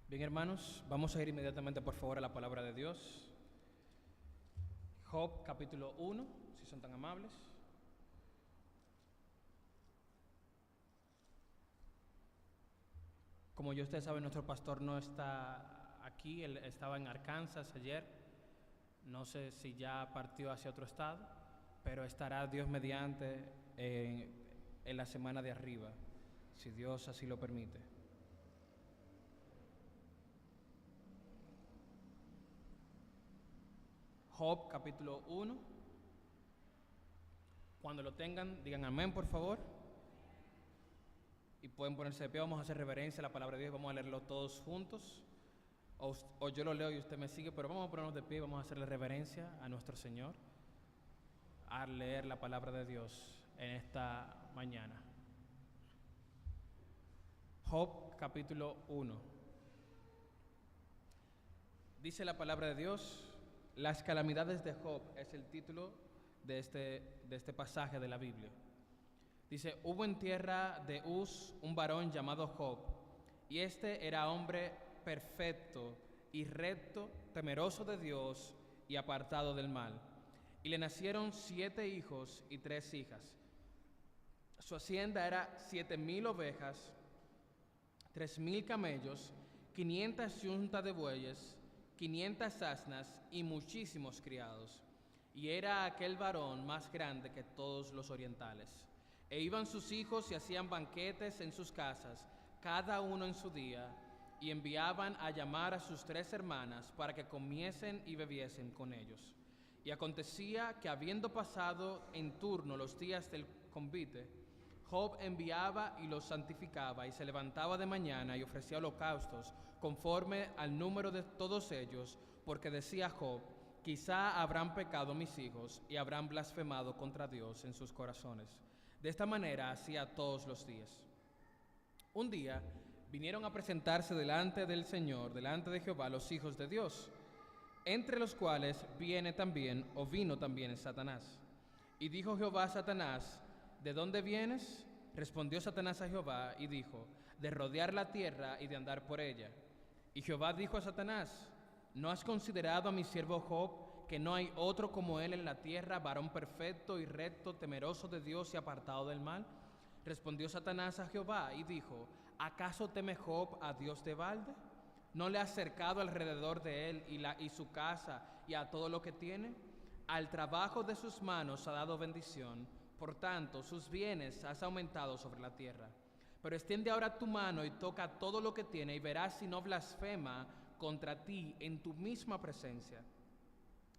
Bien, hermanos, vamos a ir inmediatamente, por favor, a la palabra de Dios. Job, capítulo 1, si son tan amables. Como ya ustedes saben, nuestro pastor no está aquí, él estaba en Arkansas ayer. No sé si ya partió hacia otro estado, pero estará Dios mediante en la semana de arriba, si Dios así lo permite. Job, capítulo 1. Cuando lo tengan, digan amén, por favor. Y pueden ponerse de pie, vamos a hacer reverencia a la palabra de Dios, vamos a leerlo todos juntos. O yo lo leo y usted me sigue, pero vamos a ponernos de pie y vamos a hacerle reverencia a nuestro Señor al leer la palabra de Dios en esta mañana. Job, capítulo 1. Dice la palabra de Dios: las calamidades de Job es el título de este pasaje de la Biblia. Dice: hubo en tierra de Uz un varón llamado Job, y este era hombre perfecto y recto, temeroso de Dios y apartado del mal. Y le nacieron 7 hijos y 3 hijas. Su hacienda era 7,000 ovejas, 3,000 camellos, 500 yuntas de bueyes, 500 asnas y muchísimos criados. Y era aquel varón más grande que todos los orientales. E iban sus hijos y hacían banquetes en sus casas, cada uno en su día, y enviaban a llamar a sus 3 hermanas para que comiesen y bebiesen con ellos. Y acontecía que, habiendo pasado en turno los días del convite, Job enviaba y los santificaba, y se levantaba de mañana y ofrecía holocaustos conforme al número de todos ellos, porque decía Job: quizá habrán pecado mis hijos y habrán blasfemado contra Dios en sus corazones. De esta manera hacía todos los días. Un día vinieron a presentarse delante del Señor, delante de Jehová, los hijos de Dios, entre los cuales vino también Satanás. Y dijo Jehová a Satanás: ¿de dónde vienes? Respondió Satanás a Jehová y dijo: de rodear la tierra y de andar por ella. Y Jehová dijo a Satanás: ¿no has considerado a mi siervo Job, que no hay otro como él en la tierra, varón perfecto y recto, temeroso de Dios y apartado del mal? Respondió Satanás a Jehová y dijo: ¿acaso teme Job a Dios de balde? ¿No le has cercado alrededor de él y su casa y a todo lo que tiene? Al trabajo de sus manos ha dado bendición, por tanto sus bienes has aumentado sobre la tierra. Pero extiende ahora tu mano y toca todo lo que tiene, y verás si no blasfema contra ti en tu misma presencia.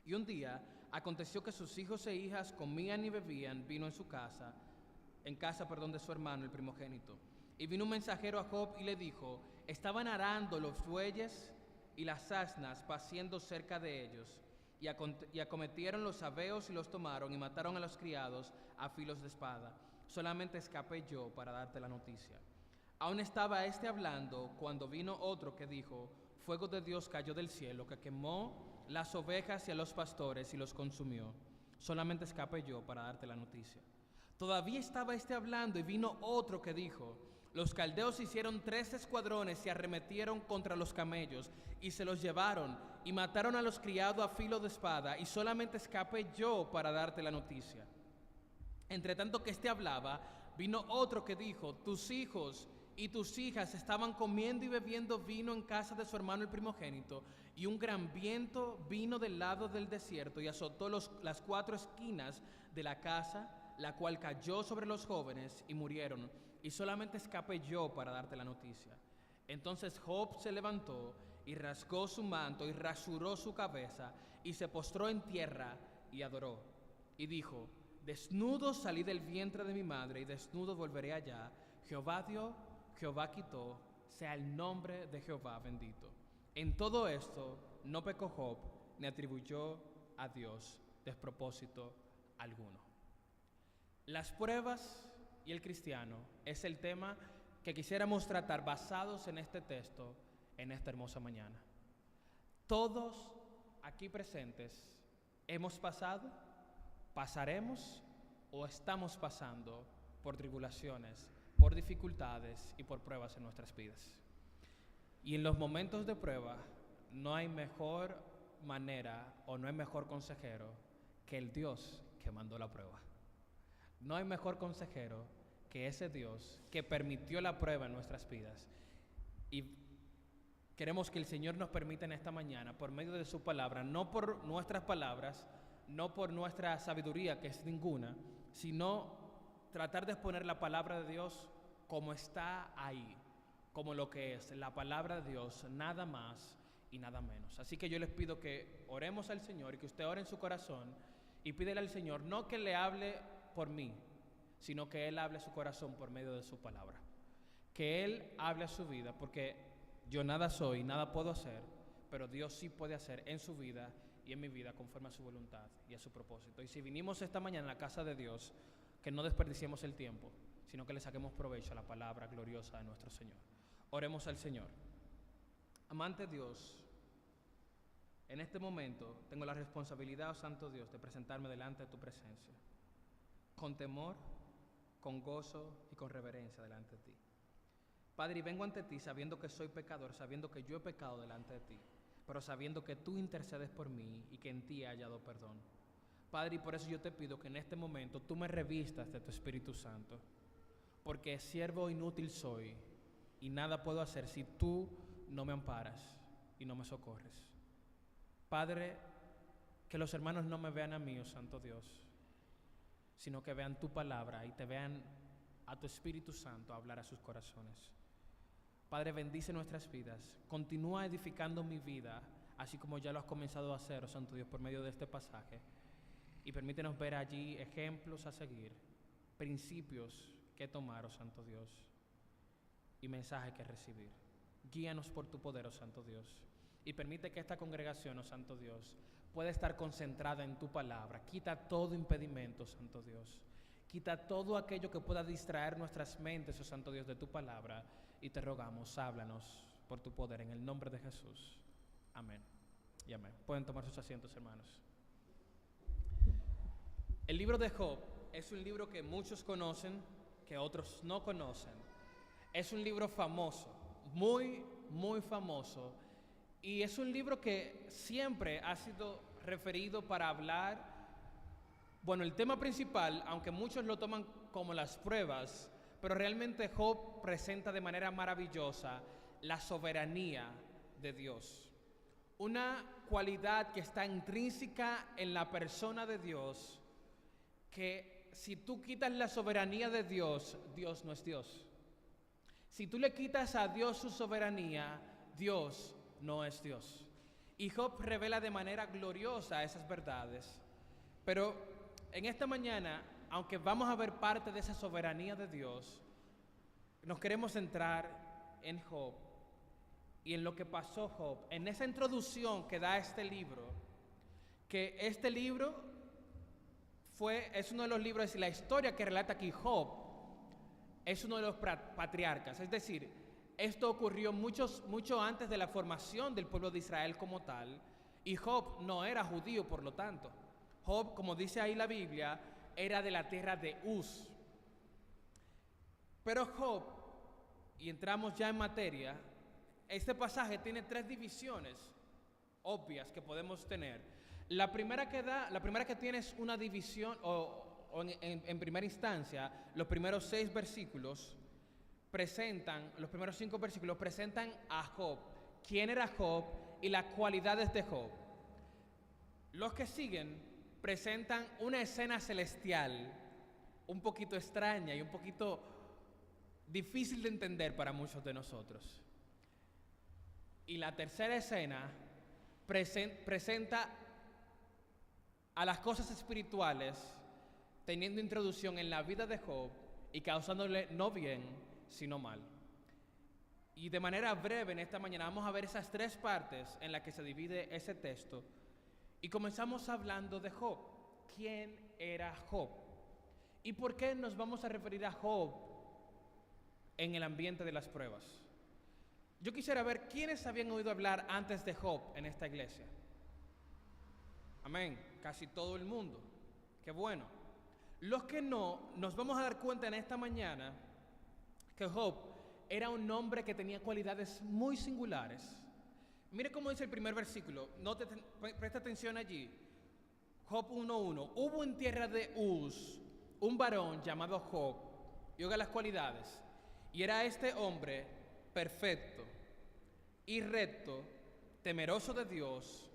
Y un día aconteció que sus hijos e hijas comían y bebían vino en casa de su hermano el primogénito. Y vino un mensajero a Job y le dijo: estaban arando los bueyes y las asnas paciendo cerca de ellos, y acometieron los sabeos y los tomaron, y mataron a los criados a filos de espada. Solamente escapé yo para darte la noticia. Aún estaba éste hablando, cuando vino otro que dijo: fuego de Dios cayó del cielo, que quemó las ovejas y a los pastores y los consumió. Solamente escapé yo para darte la noticia. Todavía estaba éste hablando, y vino otro que dijo: los caldeos hicieron 3 escuadrones y arremetieron contra los camellos, y se los llevaron, y mataron a los criados a filo de espada, y solamente escapé yo para darte la noticia. Entre tanto que éste hablaba, vino otro que dijo: tus hijos y tus hijas estaban comiendo y bebiendo vino en casa de su hermano el primogénito, y un gran viento vino del lado del desierto y azotó las 4 esquinas de la casa, la cual cayó sobre los jóvenes y murieron, y solamente escapé yo para darte la noticia. Entonces Job se levantó y rasgó su manto y rasuró su cabeza, y se postró en tierra y adoró. Y dijo: desnudo salí del vientre de mi madre, y desnudo volveré allá. Jehová dio, Jehová quitó, sea el nombre de Jehová bendito. En todo esto no pecó Job, ni atribuyó a Dios despropósito alguno. Las pruebas y el cristiano es el tema que quisiéramos tratar basados en este texto en esta hermosa mañana. Todos aquí presentes hemos pasado, pasaremos o estamos pasando por tribulaciones, por dificultades y por pruebas en nuestras vidas. Y en los momentos de prueba no hay mejor manera o no hay mejor consejero que el Dios que mandó la prueba. No hay mejor consejero que ese Dios que permitió la prueba en nuestras vidas. Y queremos que el Señor nos permita en esta mañana, por medio de su palabra, no por nuestras palabras, no por nuestra sabiduría, que es ninguna, sino tratar de exponer la palabra de Dios como está ahí, como lo que es la palabra de Dios, nada más y nada menos. Así que yo les pido que oremos al Señor y que usted ore en su corazón y pídele al Señor, no que le hable por mí, sino que Él hable a su corazón por medio de su palabra. Que Él hable a su vida, porque yo nada soy, nada puedo hacer, pero Dios sí puede hacer en su vida y en mi vida conforme a su voluntad y a su propósito. Y si vinimos esta mañana a la casa de Dios, que no desperdiciemos el tiempo, sino que le saquemos provecho a la palabra gloriosa de nuestro Señor. Oremos al Señor. Amante Dios, en este momento tengo la responsabilidad, oh Santo Dios, de presentarme delante de tu presencia, con temor, con gozo y con reverencia delante de ti. Padre, y vengo ante ti sabiendo que soy pecador, sabiendo que yo he pecado delante de ti, pero sabiendo que tú intercedes por mí y que en ti he hallado perdón. Padre, y por eso yo te pido que en este momento tú me revistas de tu Espíritu Santo, porque siervo inútil soy y nada puedo hacer si tú no me amparas y no me socorres. Padre, que los hermanos no me vean a mí, oh Santo Dios, sino que vean tu palabra y te vean a tu Espíritu Santo hablar a sus corazones. Padre, bendice nuestras vidas, continúa edificando mi vida, así como ya lo has comenzado a hacer, oh Santo Dios, por medio de este pasaje, y permítenos ver allí ejemplos a seguir, principios que tomar, oh Santo Dios, y mensajes que recibir. Guíanos por tu poder, oh Santo Dios, y permite que esta congregación, oh Santo Dios, pueda estar concentrada en tu palabra. Quita todo impedimento, Santo Dios. Quita todo aquello que pueda distraer nuestras mentes, oh Santo Dios, de tu palabra. Y te rogamos, háblanos por tu poder, en el nombre de Jesús. Amén y amén. Pueden tomar sus asientos, hermanos. El libro de Job es un libro que muchos conocen, que otros no conocen. Es un libro famoso, muy, muy famoso. Y es un libro que siempre ha sido referido para hablar, bueno, el tema principal, aunque muchos lo toman como las pruebas, pero realmente Job presenta de manera maravillosa la soberanía de Dios. Una cualidad que está intrínseca en la persona de Dios, que si tú quitas la soberanía de Dios, Dios no es Dios. Si tú le quitas a Dios su soberanía, Dios no es Dios. Y Job revela de manera gloriosa esas verdades. Pero en esta mañana, aunque vamos a ver parte de esa soberanía de Dios, nos queremos centrar en Job y en lo que pasó Job, en esa introducción que da este libro, que este libro es uno de los libros, y la historia que relata aquí Job es uno de los patriarcas, es decir, esto ocurrió mucho antes de la formación del pueblo de Israel como tal, y Job no era judío, por lo tanto. Job, como dice ahí la Biblia, era de la tierra de Uz. Pero Job, y entramos ya en materia, este pasaje tiene 3 divisiones obvias que podemos tener. La primera que tiene es una división, en primera instancia, los primeros 6 versículos los primeros 5 versículos presentan a Job, quién era Job y las cualidades de Job. Los que siguen presentan una escena celestial un poquito extraña y un poquito difícil de entender para muchos de nosotros. Y la tercera escena presenta a las cosas espirituales, teniendo introducción en la vida de Job y causándole no bien, sino mal. Y de manera breve en esta mañana vamos a ver esas 3 partes en las que se divide ese texto. Y comenzamos hablando de Job. ¿Quién era Job? ¿Y por qué nos vamos a referir a Job en el ambiente de las pruebas? Yo quisiera ver quiénes habían oído hablar antes de Job en esta iglesia. Amén. Casi todo el mundo. Qué bueno. Los que no, nos vamos a dar cuenta en esta mañana que Job era un hombre que tenía cualidades muy singulares. Mire cómo dice el primer versículo, presta atención allí. Job 1:1. Hubo en tierra de Uz un varón llamado Job, y oiga las cualidades, y era este hombre perfecto y recto, temeroso de Dios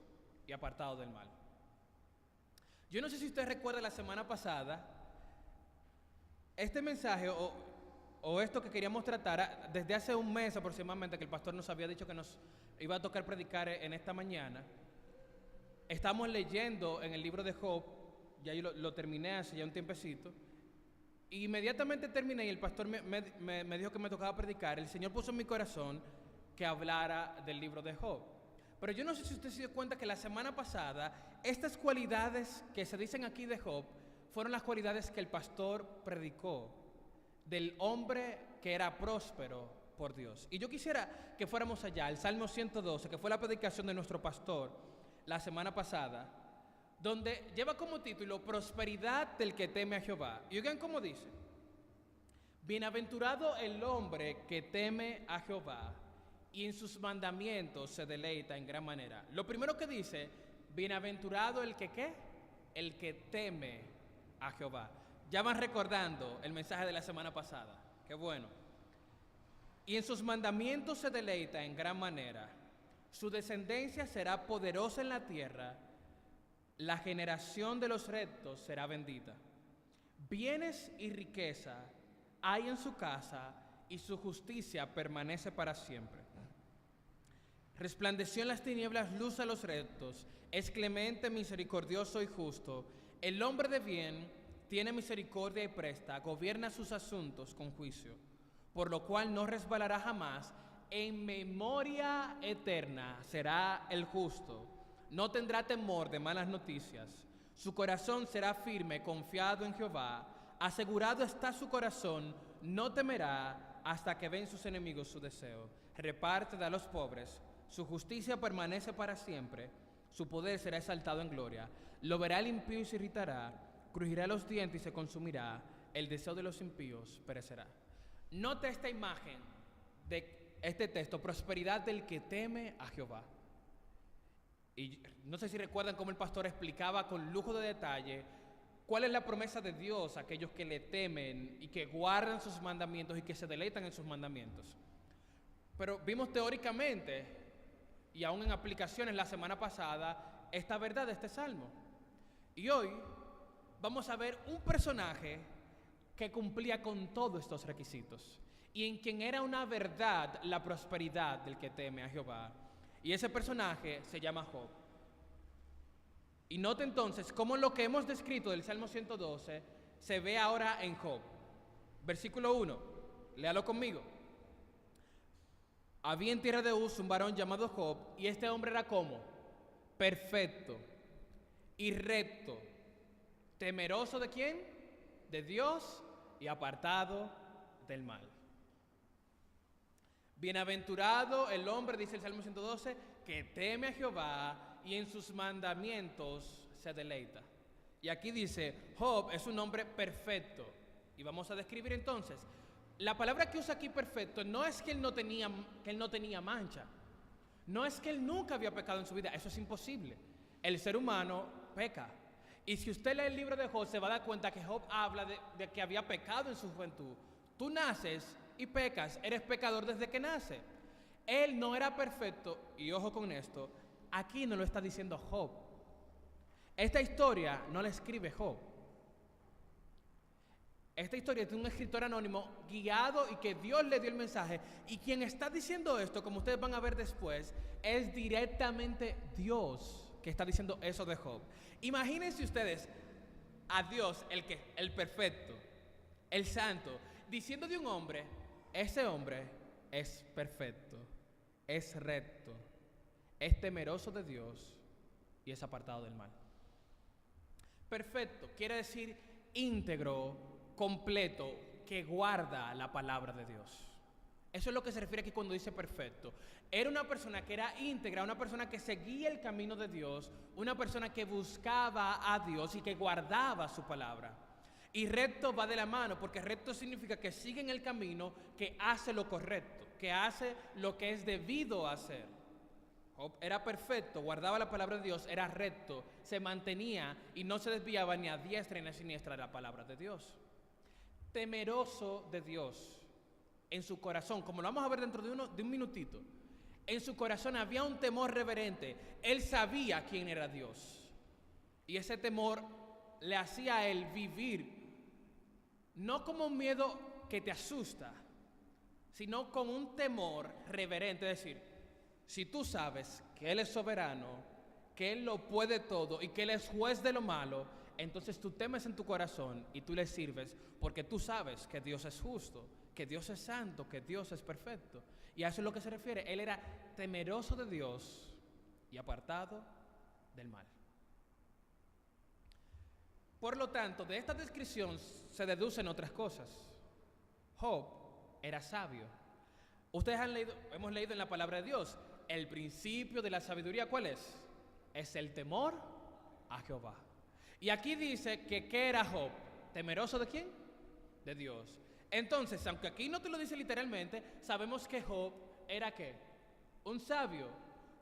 y apartado del mal. Yo no sé si usted recuerda la semana pasada, este mensaje o esto que queríamos tratar, desde hace un mes aproximadamente que el pastor nos había dicho que nos iba a tocar predicar en esta mañana. Estamos leyendo en el libro de Job, ya yo lo terminé hace ya un tiempecito, y inmediatamente terminé y el pastor me dijo que me tocaba predicar. El Señor puso en mi corazón que hablara del libro de Job. Pero yo no sé si usted se dio cuenta que la semana pasada, estas cualidades que se dicen aquí de Job, fueron las cualidades que el pastor predicó del hombre que era próspero por Dios. Y yo quisiera que fuéramos allá, al Salmo 112, que fue la predicación de nuestro pastor la semana pasada, donde lleva como título Prosperidad del que teme a Jehová. Y oigan cómo dice: bienaventurado el hombre que teme a Jehová y en sus mandamientos se deleita en gran manera. Lo primero que dice, bienaventurado el que ¿qué? El que teme a Jehová. Ya van recordando el mensaje de la semana pasada. Qué bueno. Y en sus mandamientos se deleita en gran manera. Su descendencia será poderosa en la tierra. La generación de los rectos será bendita. Bienes y riqueza hay en su casa y su justicia permanece para siempre. Resplandeció en las tinieblas luz a los rectos. Es clemente, misericordioso y justo. El hombre de bien tiene misericordia y presta, gobierna sus asuntos con juicio, por lo cual no resbalará jamás. En memoria eterna será el justo. No tendrá temor de malas noticias. Su corazón será firme, confiado en Jehová. Asegurado está su corazón, no temerá hasta que ven sus enemigos su deseo. Reparte a los pobres. Su justicia permanece para siempre. Su poder será exaltado en gloria. Lo verá el impío y se irritará. Crujirá los dientes y se consumirá. El deseo de los impíos perecerá. Note esta imagen de este texto: prosperidad del que teme a Jehová. Y no sé si recuerdan cómo el pastor explicaba con lujo de detalle cuál es la promesa de Dios a aquellos que le temen y que guardan sus mandamientos y que se deleitan en sus mandamientos. Pero vimos teóricamente y aún en aplicaciones la semana pasada esta verdad de este salmo. Y hoy vamos a ver un personaje que cumplía con todos estos requisitos y en quien era una verdad la prosperidad del que teme a Jehová. Y ese personaje se llama Job. Y note entonces cómo lo que hemos descrito del Salmo 112 se ve ahora en Job. Versículo 1, léalo conmigo. Había en tierra de Uz un varón llamado Job, y este hombre era como perfecto y recto, temeroso ¿de quién? De Dios y apartado del mal. Bienaventurado el hombre, dice el Salmo 112, que teme a Jehová y en sus mandamientos se deleita. Y aquí dice, Job es un hombre perfecto. Y vamos a describir entonces, la palabra que usa aquí perfecto no es que él no tenía mancha. No es que él nunca había pecado en su vida, eso es imposible. El ser humano peca. Y si usted lee el libro de Job, se va a dar cuenta que Job habla de que había pecado en su juventud. Tú naces y pecas, eres pecador desde que nace. Él no era perfecto, y ojo con esto, aquí no lo está diciendo Job. Esta historia no la escribe Job. Esta historia es de un escritor anónimo guiado y que Dios le dio el mensaje. Y quien está diciendo esto, como ustedes van a ver después, es directamente Dios que está diciendo eso de Job. Imagínense ustedes a Dios, el perfecto, el santo, diciendo de un hombre, ese hombre es perfecto, es recto, es temeroso de Dios y es apartado del mal. Perfecto quiere decir íntegro, completo, que guarda la palabra de Dios. Eso es lo que se refiere aquí cuando dice perfecto. Era una persona que era íntegra, una persona que seguía el camino de Dios, una persona que buscaba a Dios y que guardaba su palabra. Y recto va de la mano, porque recto significa que sigue en el camino, que hace lo correcto, que hace lo que es debido a hacer. Job era perfecto, guardaba la palabra de Dios, era recto, se mantenía y no se desviaba ni a diestra ni a siniestra de la palabra de Dios. Temeroso de Dios en su corazón, como lo vamos a ver dentro de un minutito. En su corazón había un temor reverente. Él sabía quién era Dios. Y ese temor le hacía a él vivir no como un miedo que te asusta, sino con un temor reverente. Es decir, si tú sabes que Él es soberano, que Él lo puede todo y que Él es juez de lo malo, entonces tú temes en tu corazón y tú le sirves porque tú sabes que Dios es justo, que Dios es santo, que Dios es perfecto. Y a eso es lo que se refiere. Él era temeroso de Dios y apartado del mal. Por lo tanto, de esta descripción se deducen otras cosas. Job era sabio. Ustedes hemos leído en la palabra de Dios, el principio de la sabiduría, ¿cuál es? Es el temor a Jehová. Y aquí dice que ¿qué era Job? ¿Temeroso de quién? De Dios. Entonces, aunque aquí no te lo dice literalmente, sabemos que Job era ¿qué? Un sabio.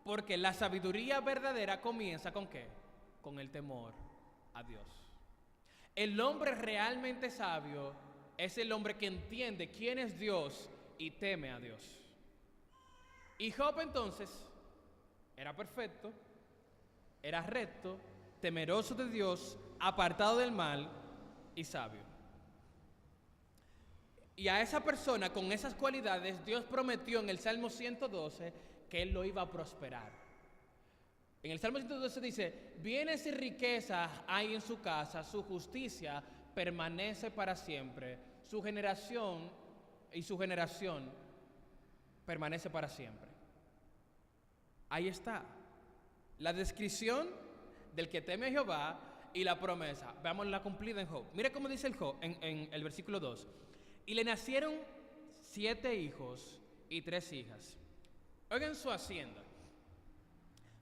Porque la sabiduría verdadera comienza ¿con qué? Con el temor a Dios. El hombre realmente sabio es el hombre que entiende quién es Dios y teme a Dios. Y Job entonces era perfecto, era recto, temeroso de Dios, apartado del mal y sabio. Y a esa persona con esas cualidades Dios prometió en el Salmo 112 que él lo iba a prosperar. En el Salmo 112 dice, bienes y riquezas hay en su casa, su justicia permanece para siempre, su generación permanece para siempre. Ahí está, la descripción del que teme a Jehová y la promesa. Veamos la cumplida en Job. Mira cómo dice el Job en el versículo 2. Y le nacieron 7 hijos y 3 hijas. Oigan su hacienda.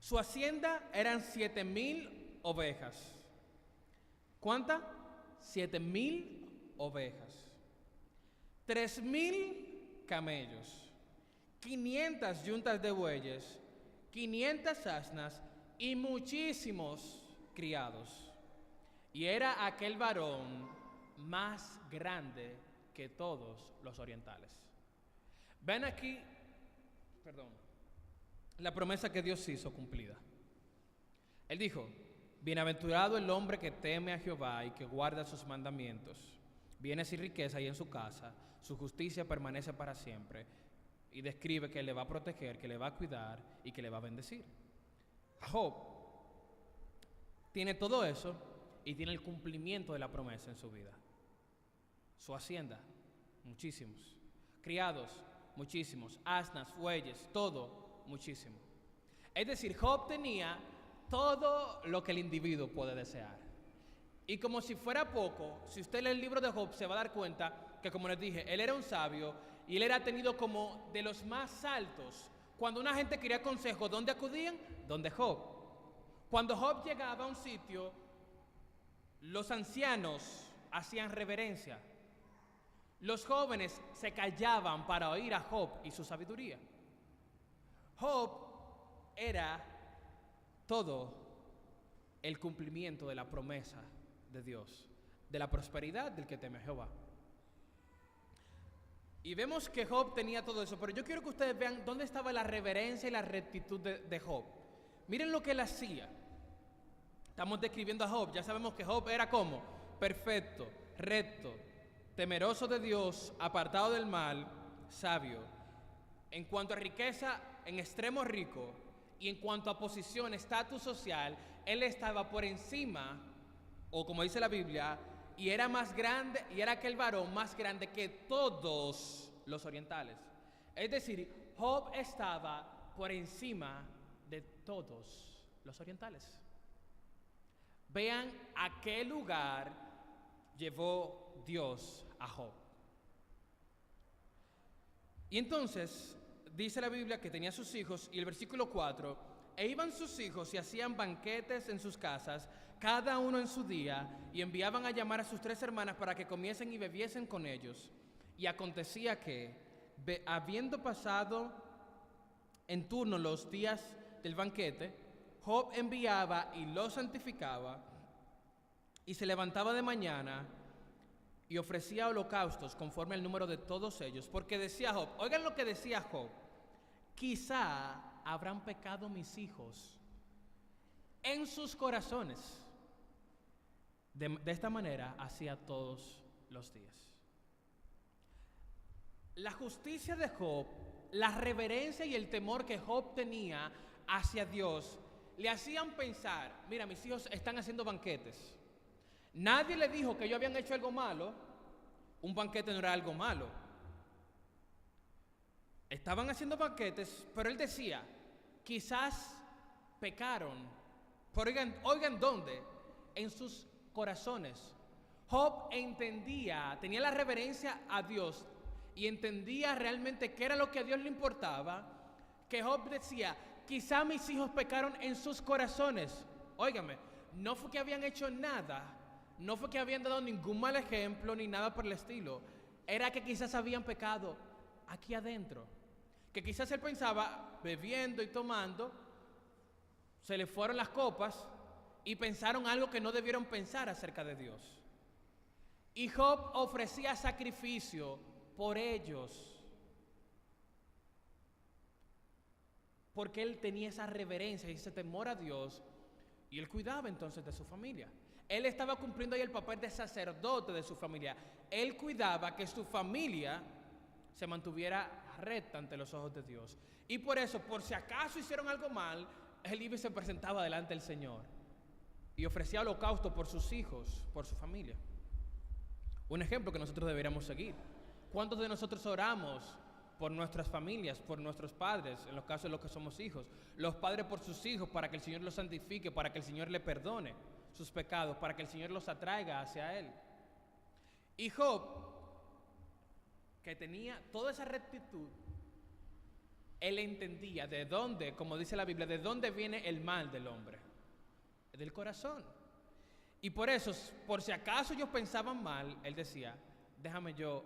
Su hacienda eran 7,000 ovejas. ¿Cuántas? 7,000 ovejas. 3,000 camellos. 500 yuntas de bueyes. 500 asnas y muchísimos criados. Y era aquel varón más grande que todos los orientales. Ven aquí, la promesa que Dios hizo cumplida. Él dijo, bienaventurado el hombre que teme a Jehová y que guarda sus mandamientos. Bienes y riqueza hay en su casa, su justicia permanece para siempre. Y describe que le va a proteger, que le va a cuidar y que le va a bendecir. Job tiene todo eso y tiene el cumplimiento de la promesa en su vida. Su hacienda, muchísimos. Criados, muchísimos. Asnas, bueyes, todo, muchísimo. Es decir, Job tenía todo lo que el individuo puede desear. Y como si fuera poco, si usted lee el libro de Job, se va a dar cuenta que, como les dije, él era un sabio y él era tenido como de los más altos. Cuando una gente quería consejo, ¿dónde acudían? Donde Job. Cuando Job llegaba a un sitio, los ancianos hacían reverencia. Los jóvenes se callaban para oír a Job y su sabiduría. Job era todo el cumplimiento de la promesa de Dios, de la prosperidad del que teme a Jehová. Y vemos que Job tenía todo eso, pero yo quiero que ustedes vean dónde estaba la reverencia y la rectitud de Job. Miren lo que él hacía. Estamos describiendo a Job, ya sabemos que Job era como perfecto, recto, temeroso de Dios, apartado del mal, sabio. En cuanto a riqueza, en extremo rico, y en cuanto a posición, estatus social, él estaba por encima, o como dice la Biblia, y era más grande, y era aquel varón más grande que todos los orientales. Es decir, Job estaba por encima de todos los orientales. Vean a qué lugar llevó Dios a Job. Y entonces dice la Biblia que tenía sus hijos, y el versículo 4, e iban sus hijos y hacían banquetes en sus casas, cada uno en su día, y enviaban a llamar a sus 3 hermanas para que comiesen y bebiesen con ellos. Y acontecía que, habiendo pasado en turno los días del banquete, Job enviaba y los santificaba, y se levantaba de mañana y ofrecía holocaustos conforme al número de todos ellos, porque decía Job, oigan lo que decía Job, quizá habrán pecado mis hijos en sus corazones. De esta manera hacía todos los días. La justicia de Job, la reverencia y el temor que Job tenía hacia Dios, le hacían pensar, mira, mis hijos están haciendo banquetes. Nadie le dijo que ellos habían hecho algo malo. Un banquete no era algo malo. Estaban haciendo banquetes, pero él decía, quizás pecaron. Pero oigan dónde, en sus corazones. Job entendía, tenía la reverencia a Dios y entendía realmente qué era lo que a Dios le importaba, que Job decía, quizá mis hijos pecaron en sus corazones. Óigame, no fue que habían hecho nada, no fue que habían dado ningún mal ejemplo ni nada por el estilo, era que quizás habían pecado aquí adentro, que quizás él pensaba, bebiendo y tomando, se le fueron las copas y pensaron algo que no debieron pensar acerca de Dios. Y Job ofrecía sacrificio por ellos, porque él tenía esa reverencia y ese temor a Dios, y él cuidaba entonces de su familia. Él estaba cumpliendo ahí el papel de sacerdote de su familia. Él cuidaba que su familia se mantuviera recta ante los ojos de Dios. Y por eso, por si acaso hicieron algo mal, él iba y se presentaba delante del Señor y ofrecía holocausto por sus hijos, por su familia. Un ejemplo que nosotros deberíamos seguir. ¿Cuántos de nosotros oramos por nuestras familias, por nuestros padres, en los casos de los que somos hijos? Los padres por sus hijos, para que el Señor los santifique, para que el Señor le perdone sus pecados, para que el Señor los atraiga hacia Él. Y Job, que tenía toda esa rectitud, él entendía de dónde, como dice la Biblia, de dónde viene el mal del hombre, del corazón. Y por eso, por si acaso ellos pensaban mal, él decía, déjame yo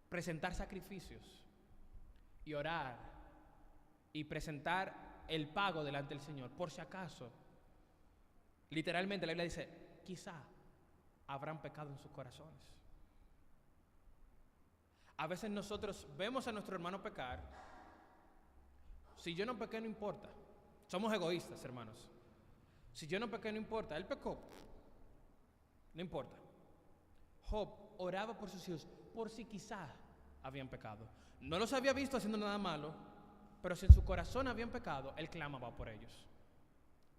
presentar sacrificios y orar y presentar el pago delante del Señor, por si acaso. Literalmente la Biblia dice, quizá habrán pecado en sus corazones. A veces nosotros vemos a nuestro hermano pecar. Si yo no pequé, no importa. Somos egoístas, hermanos. Si yo no pequé, no importa. Él pecó, no importa. Job oraba por sus hijos, por si quizá habían pecado. No los había visto haciendo nada malo, pero si en su corazón habían pecado, él clamaba por ellos.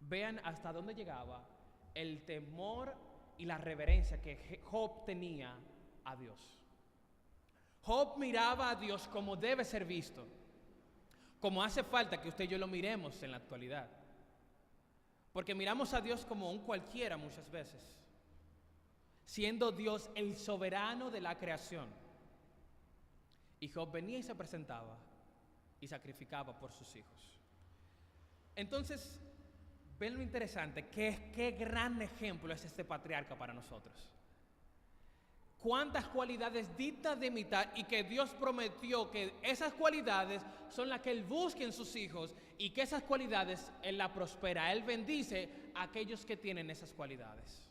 Vean hasta dónde llegaba el temor y la reverencia que Job tenía a Dios. Job miraba a Dios como debe ser visto, como hace falta que usted y yo lo miremos en la actualidad. Porque miramos a Dios como un cualquiera muchas veces, siendo Dios el soberano de la creación. Y Job venía y se presentaba y sacrificaba por sus hijos. Entonces, ven lo interesante, qué gran ejemplo es este patriarca para nosotros. Cuántas cualidades dignas de imitar, y que Dios prometió que esas cualidades son las que Él busca en sus hijos, y que esas cualidades Él las prospera. Él bendice a aquellos que tienen esas cualidades.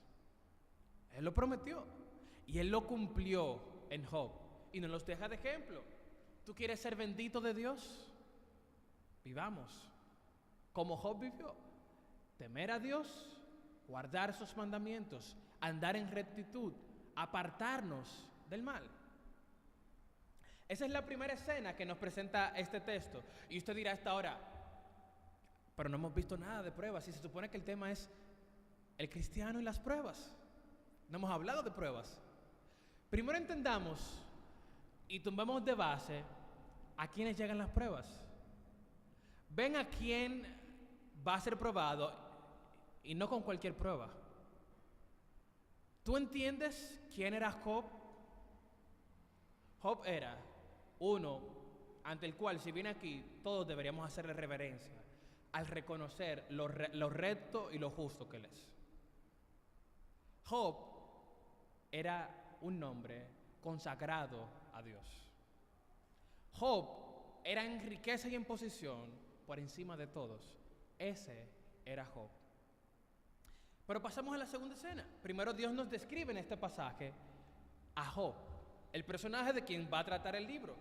Él lo prometió y Él lo cumplió en Job y nos los deja de ejemplo. ¿Tú quieres ser bendito de Dios? Vivamos como Job vivió. Temer a Dios, guardar sus mandamientos, andar en rectitud, apartarnos del mal. Esa es la primera escena que nos presenta este texto. Y usted dirá hasta ahora, pero no hemos visto nada de pruebas. Y se supone que el tema es el cristiano y las pruebas. No hemos hablado de pruebas. Primero entendamos y tumbemos de base a quienes llegan las pruebas. Ven a quién va a ser probado, y no con cualquier prueba. ¿Tú entiendes quién era Job? Job era uno ante el cual, si viene aquí, todos deberíamos hacerle reverencia al reconocer lo recto y lo justo que Él es. Job era un nombre consagrado a Dios. Job era en riqueza y en posición por encima de todos. Ese era Job. Pero pasamos a la segunda escena. Primero Dios nos describe en este pasaje a Job, el personaje de quien va a tratar el libro.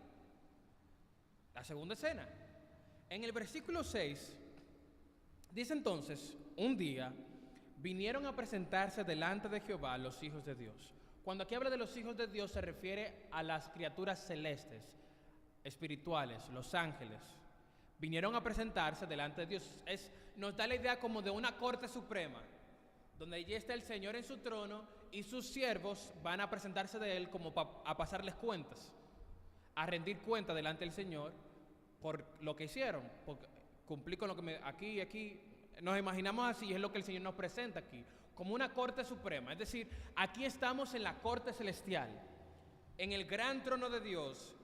La segunda escena. En el versículo 6 dice entonces, un día vinieron a presentarse delante de Jehová los hijos de Dios. Cuando aquí habla de los hijos de Dios se refiere a las criaturas celestes, espirituales, los ángeles. Vinieron a presentarse delante de Dios. Nos da la idea como de una corte suprema, donde allí está el Señor en su trono y sus siervos van a presentarse de Él como a pasarles cuentas, a rendir cuenta delante del Señor por lo que hicieron, por cumplir con lo que aquí nos imaginamos así, y es lo que el Señor nos presenta aquí, como una corte suprema. Es decir, aquí estamos en la corte celestial, en el gran trono de Dios,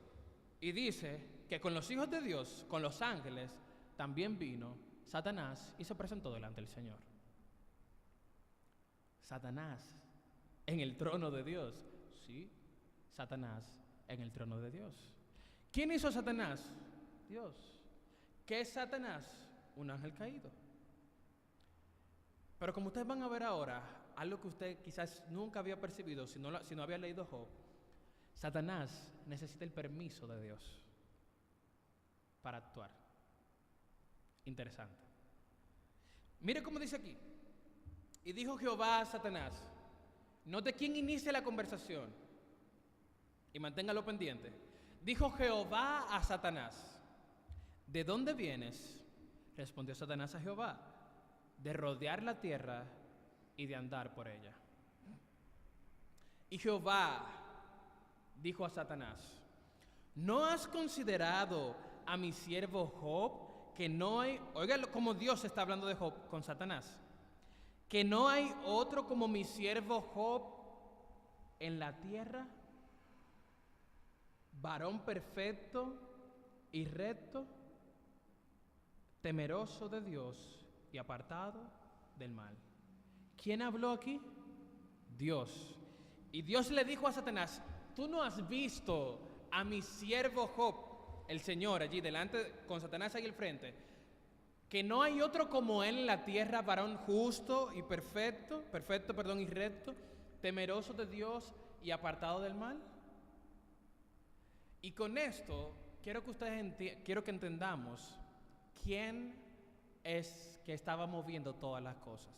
y dice que con los hijos de Dios, con los ángeles, también vino Satanás y se presentó delante del Señor. Satanás en el trono de Dios. Sí, Satanás en el trono de Dios. ¿Quién hizo a Satanás? Dios. ¿Qué es Satanás? Un ángel caído. Pero como ustedes van a ver ahora, algo que usted quizás nunca había percibido si no había leído Job, Satanás necesita el permiso de Dios para actuar. Interesante. Mire cómo dice aquí. Y dijo Jehová a Satanás, note quién inicia la conversación y manténgalo pendiente. Dijo Jehová a Satanás, ¿de dónde vienes? Respondió Satanás a Jehová, de rodear la tierra y de andar por ella. Y Jehová dijo a Satanás, ¿no has considerado a mi siervo Job? Que no hay, oiga como Dios está hablando de Job con Satanás, que no hay otro como mi siervo Job en la tierra, varón perfecto y recto, temeroso de Dios y apartado del mal. ¿Quién habló aquí? Dios. Y Dios le dijo a Satanás, tú no has visto a mi siervo Job, el Señor allí delante, con Satanás ahí al frente, que no hay otro como él en la tierra, varón justo y perfecto y recto, temeroso de Dios y apartado del mal. Y con esto quiero que entendamos quién es que estaba moviendo todas las cosas.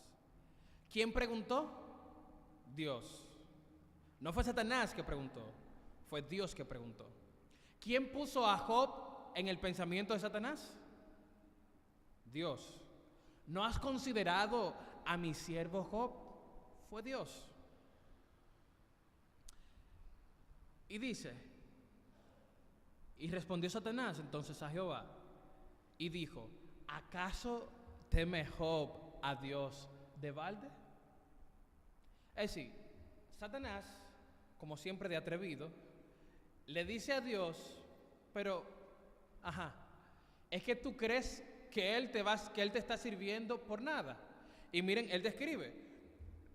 ¿Quién preguntó? Dios. No fue Satanás que preguntó, fue Dios que preguntó. ¿Quién puso a Job en el pensamiento de Satanás? Dios. ¿No has considerado a mi siervo Job? Fue Dios. Y dice, y respondió Satanás entonces a Jehová y dijo, ¿acaso teme Job a Dios de balde? Es decir, Satanás, como siempre de atrevido, le dice a Dios, pero, es que tú crees que él te está sirviendo por nada. Y miren, él describe,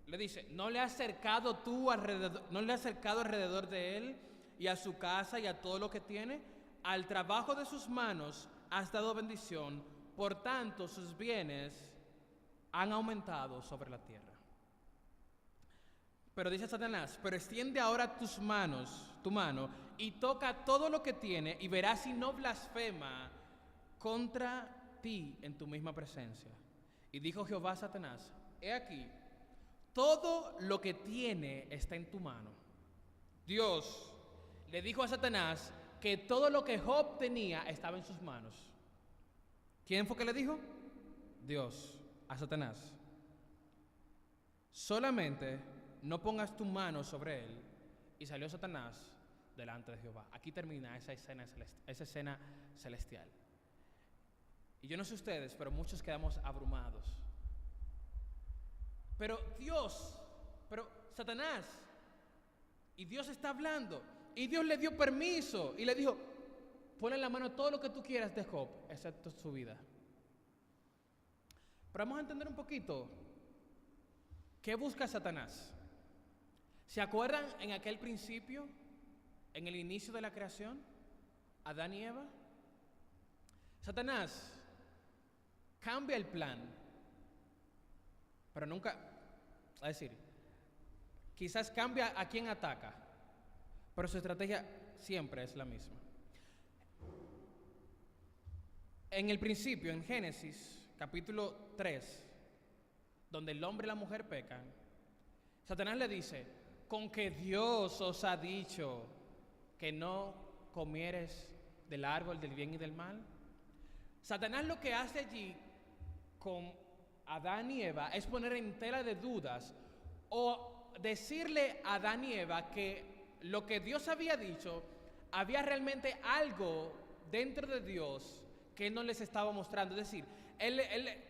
le dice, no le has acercado alrededor de él y a su casa y a todo lo que tiene, al trabajo de sus manos has dado bendición, por tanto sus bienes han aumentado sobre la tierra. Pero dice Satanás, pero extiende ahora tu mano, y toca todo lo que tiene, y verás si no blasfema contra ti en tu misma presencia. Y dijo Jehová a Satanás, he aquí, todo lo que tiene está en tu mano. Dios le dijo a Satanás que todo lo que Job tenía estaba en sus manos. ¿Quién fue que le dijo? Dios a Satanás. Solamente no pongas tu mano sobre él. Y salió Satanás delante de Jehová. Aquí termina esa escena celestial. Y yo no sé ustedes, pero muchos quedamos abrumados. Pero Satanás, y Dios está hablando, y Dios le dio permiso, y le dijo, pon en la mano todo lo que tú quieras de Job, excepto su vida. Pero vamos a entender un poquito, ¿qué busca Satanás? ¿Se acuerdan en aquel principio, en el inicio de la creación, Adán y Eva? Satanás cambia el plan, pero nunca, es decir, quizás cambia a quién ataca, pero su estrategia siempre es la misma. En el principio, en Génesis, capítulo 3, donde el hombre y la mujer pecan, Satanás le dice: con que Dios os ha dicho que no comieres del árbol del bien y del mal. Satanás lo que hace allí con Adán y Eva es poner en tela de dudas o decirle a Adán y Eva que lo que Dios había dicho, había realmente algo dentro de Dios que Él no les estaba mostrando. Es decir,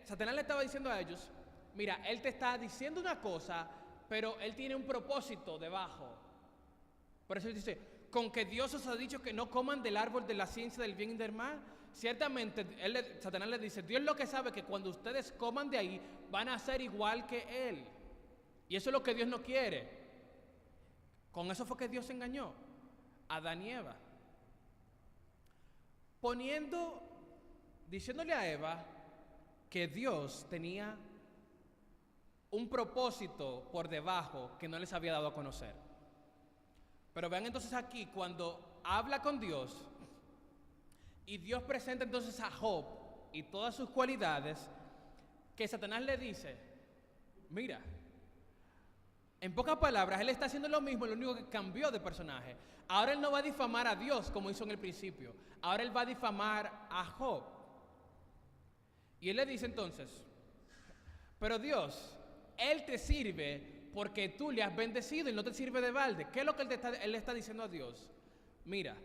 Satanás le estaba diciendo a ellos: mira, Él te está diciendo una cosa, pero Él tiene un propósito debajo. Por eso Él dice: con que Dios os ha dicho que no coman del árbol de la ciencia del bien y del mal. Ciertamente, Satanás le dice: Dios lo que sabe que cuando ustedes coman de ahí, van a ser igual que Él. Y eso es lo que Dios no quiere. Con eso fue que Dios engañó a Adán y Eva, diciéndole a Eva que Dios tenía un propósito por debajo que no les había dado a conocer. Pero vean entonces aquí, cuando habla con Dios y Dios presenta entonces a Job y todas sus cualidades, que Satanás le dice: mira, en pocas palabras, él está haciendo lo mismo, lo único que cambió de personaje. Ahora él no va a difamar a Dios como hizo en el principio, ahora él va a difamar a Job. Y él le dice entonces: pero Dios, Él te sirve porque tú le has bendecido y no te sirve de balde. ¿Qué es lo que él le está diciendo a Dios? Mira,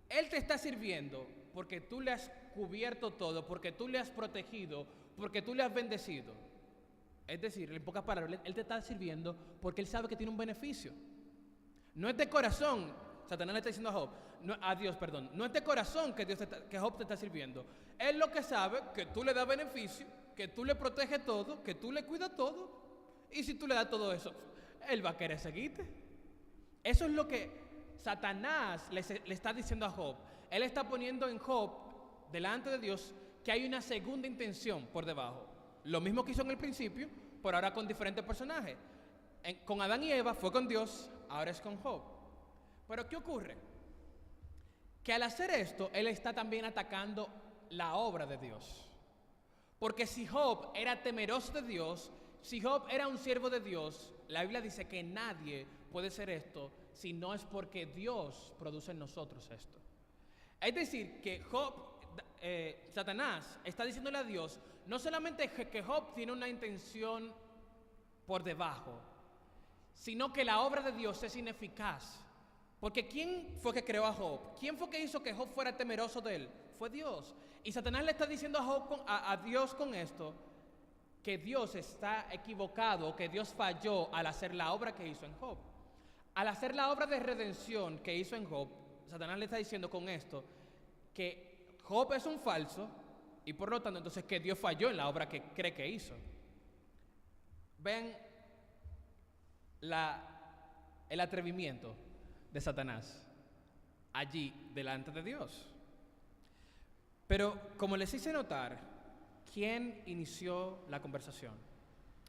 Él te está sirviendo porque tú le has cubierto todo, porque tú le has protegido, porque tú le has bendecido. Es decir, en pocas palabras, Él te está sirviendo porque Él sabe que tiene un beneficio. No es de corazón, Satanás le está diciendo a Dios, no es de corazón que Job te está sirviendo. Él lo que sabe que tú le das beneficio, que tú le proteges todo, que tú le cuidas todo. Y si tú le das todo eso, Él va a querer seguirte. Eso es lo que Satanás le está diciendo a Job. Él está poniendo en Job, delante de Dios, que hay una segunda intención por debajo. Lo mismo que hizo en el principio, pero ahora con diferentes personajes. Con Adán y Eva fue con Dios, ahora es con Job. Pero ¿qué ocurre? Que al hacer esto, Él está también atacando la obra de Dios. Porque si Job era temeroso de Dios, si Job era un siervo de Dios, la Biblia dice que nadie puede ser esto si no es porque Dios produce en nosotros esto. Es decir, que Satanás está diciéndole a Dios no solamente que Job tiene una intención por debajo, sino que la obra de Dios es ineficaz. Porque ¿quién fue que creó a Job? ¿Quién fue que hizo que Job fuera temeroso de él? Fue Dios. Y Satanás le está diciendo a Dios con esto que Dios está equivocado, que Dios falló al hacer la obra que hizo en Job. Al hacer la obra de redención que hizo en Job, Satanás le está diciendo con esto que Job es un falso y por lo tanto entonces que Dios falló en la obra que cree que hizo. Ven el atrevimiento de Satanás allí delante de Dios. Pero como les hice notar, ¿quién inició la conversación?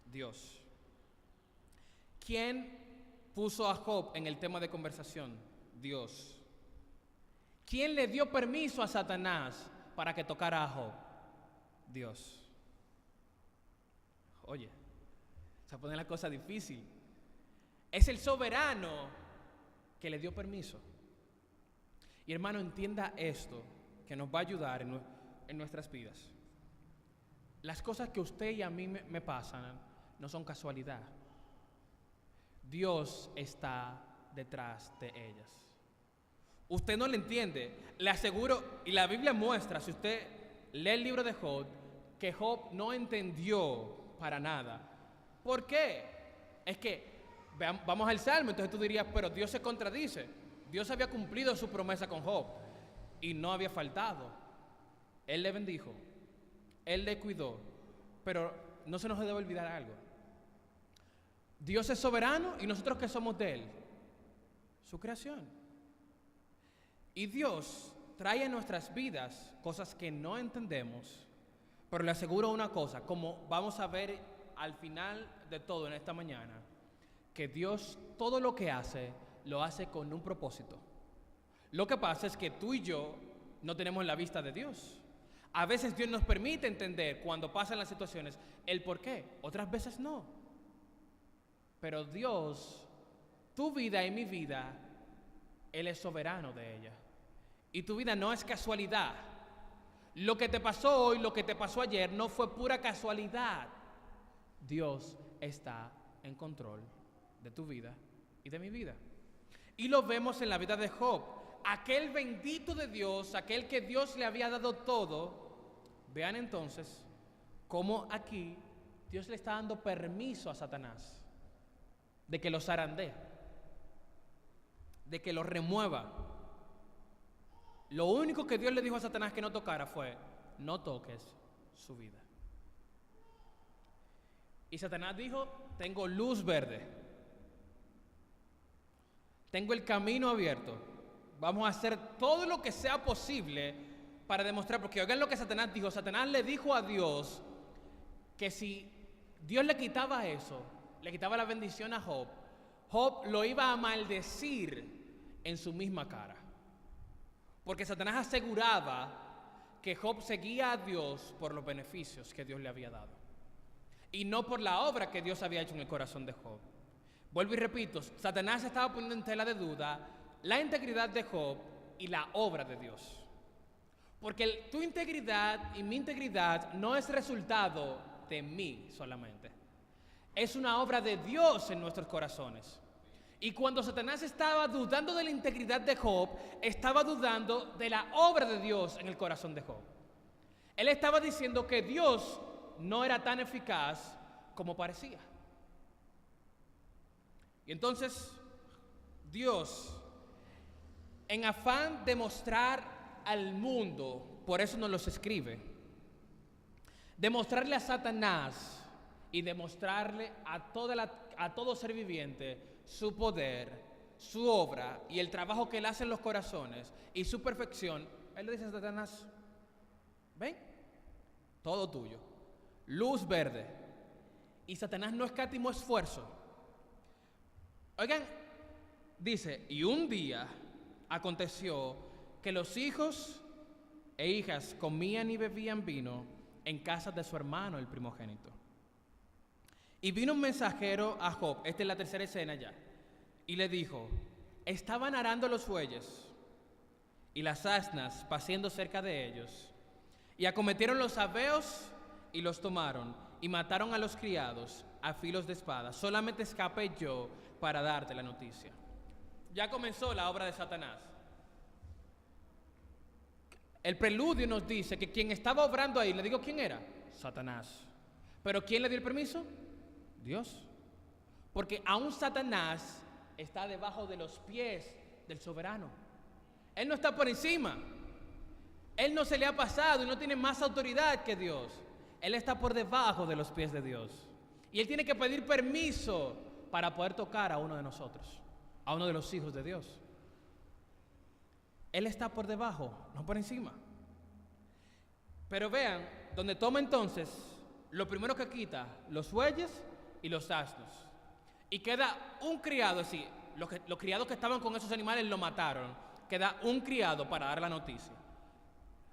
Dios. ¿Quién puso a Job en el tema de conversación? Dios. ¿Quién le dio permiso a Satanás para que tocara a Job? Dios. Oye, se pone la cosa difícil. Es el soberano que le dio permiso. Y hermano, entienda esto, que nos va a ayudar en nuestras vidas. Las cosas que a usted y a mí me pasan no son casualidad. Dios está detrás de ellas. Usted no lo entiende. Le aseguro, y la Biblia muestra, si usted lee el libro de Job, que Job no entendió para nada. ¿Por qué? Es que, vamos al Salmo, entonces tú dirías, pero Dios se contradice. Dios había cumplido su promesa con Job y no había faltado. Él le bendijo, Él le cuidó, pero no se nos debe olvidar algo. Dios es soberano y nosotros que somos de Él, su creación. Y Dios trae a nuestras vidas cosas que no entendemos, pero le aseguro una cosa, como vamos a ver al final de todo en esta mañana, que Dios todo lo que hace, lo hace con un propósito. Lo que pasa es que tú y yo no tenemos la vista de Dios. A veces Dios nos permite entender cuando pasan las situaciones el por qué, otras veces no. Pero Dios, tu vida y mi vida, Él es soberano de ella. Y tu vida no es casualidad. Lo que te pasó hoy, lo que te pasó ayer, no fue pura casualidad. Dios está en control de tu vida y de mi vida. Y lo vemos en la vida de Job. Aquel bendito de Dios, aquel que Dios le había dado todo. Vean entonces cómo aquí Dios le está dando permiso a Satanás de que lo zarandee, de que lo remueva. Lo único que Dios le dijo a Satanás que no tocara fue: no toques su vida. Y Satanás dijo: tengo luz verde, tengo el camino abierto, vamos a hacer todo lo que sea posible para demostrar, porque oigan lo que Satanás dijo. Satanás le dijo a Dios que si Dios le quitaba eso, le quitaba la bendición a Job, Job lo iba a maldecir en su misma cara. Porque Satanás aseguraba que Job seguía a Dios por los beneficios que Dios le había dado y no por la obra que Dios había hecho en el corazón de Job. Vuelvo y repito, Satanás estaba poniendo en tela de duda la integridad de Job y la obra de Dios. Porque tu integridad y mi integridad no es resultado de mí solamente. Es una obra de Dios en nuestros corazones. Y cuando Satanás estaba dudando de la integridad de Job, estaba dudando de la obra de Dios en el corazón de Job. Él estaba diciendo que Dios no era tan eficaz como parecía. Y entonces Dios, en afán de mostrar al mundo, por eso nos los escribe, demostrarle a Satanás y demostrarle a todo ser viviente su poder, su obra y el trabajo que Él hace en los corazones y su perfección. Él le dice a Satanás: ven, todo tuyo, luz verde. Y Satanás no escatimó esfuerzo. Oigan, dice: y un día aconteció que los hijos e hijas comían y bebían vino en casa de su hermano el primogénito. Y vino un mensajero a Job, esta es la tercera escena ya, y le dijo: estaban arando los bueyes y las asnas paciendo cerca de ellos, y acometieron los sabeos y los tomaron, y mataron a los criados a filos de espada. Solamente escapé yo para darte la noticia. Ya comenzó la obra de Satanás. El preludio nos dice que quien estaba obrando ahí, le digo quién era, Satanás. Pero ¿quién le dio el permiso? Dios. Porque aún Satanás está debajo de los pies del soberano. Él no está por encima. Él no se le ha pasado y no tiene más autoridad que Dios. Él está por debajo de los pies de Dios. Y Él tiene que pedir permiso para poder tocar a uno de nosotros, a uno de los hijos de Dios. Él está por debajo, no por encima. Pero vean, donde toma entonces, lo primero que quita, los bueyes y los asnos. Y queda un criado, es decir, los criados que estaban con esos animales lo mataron. Queda un criado para dar la noticia.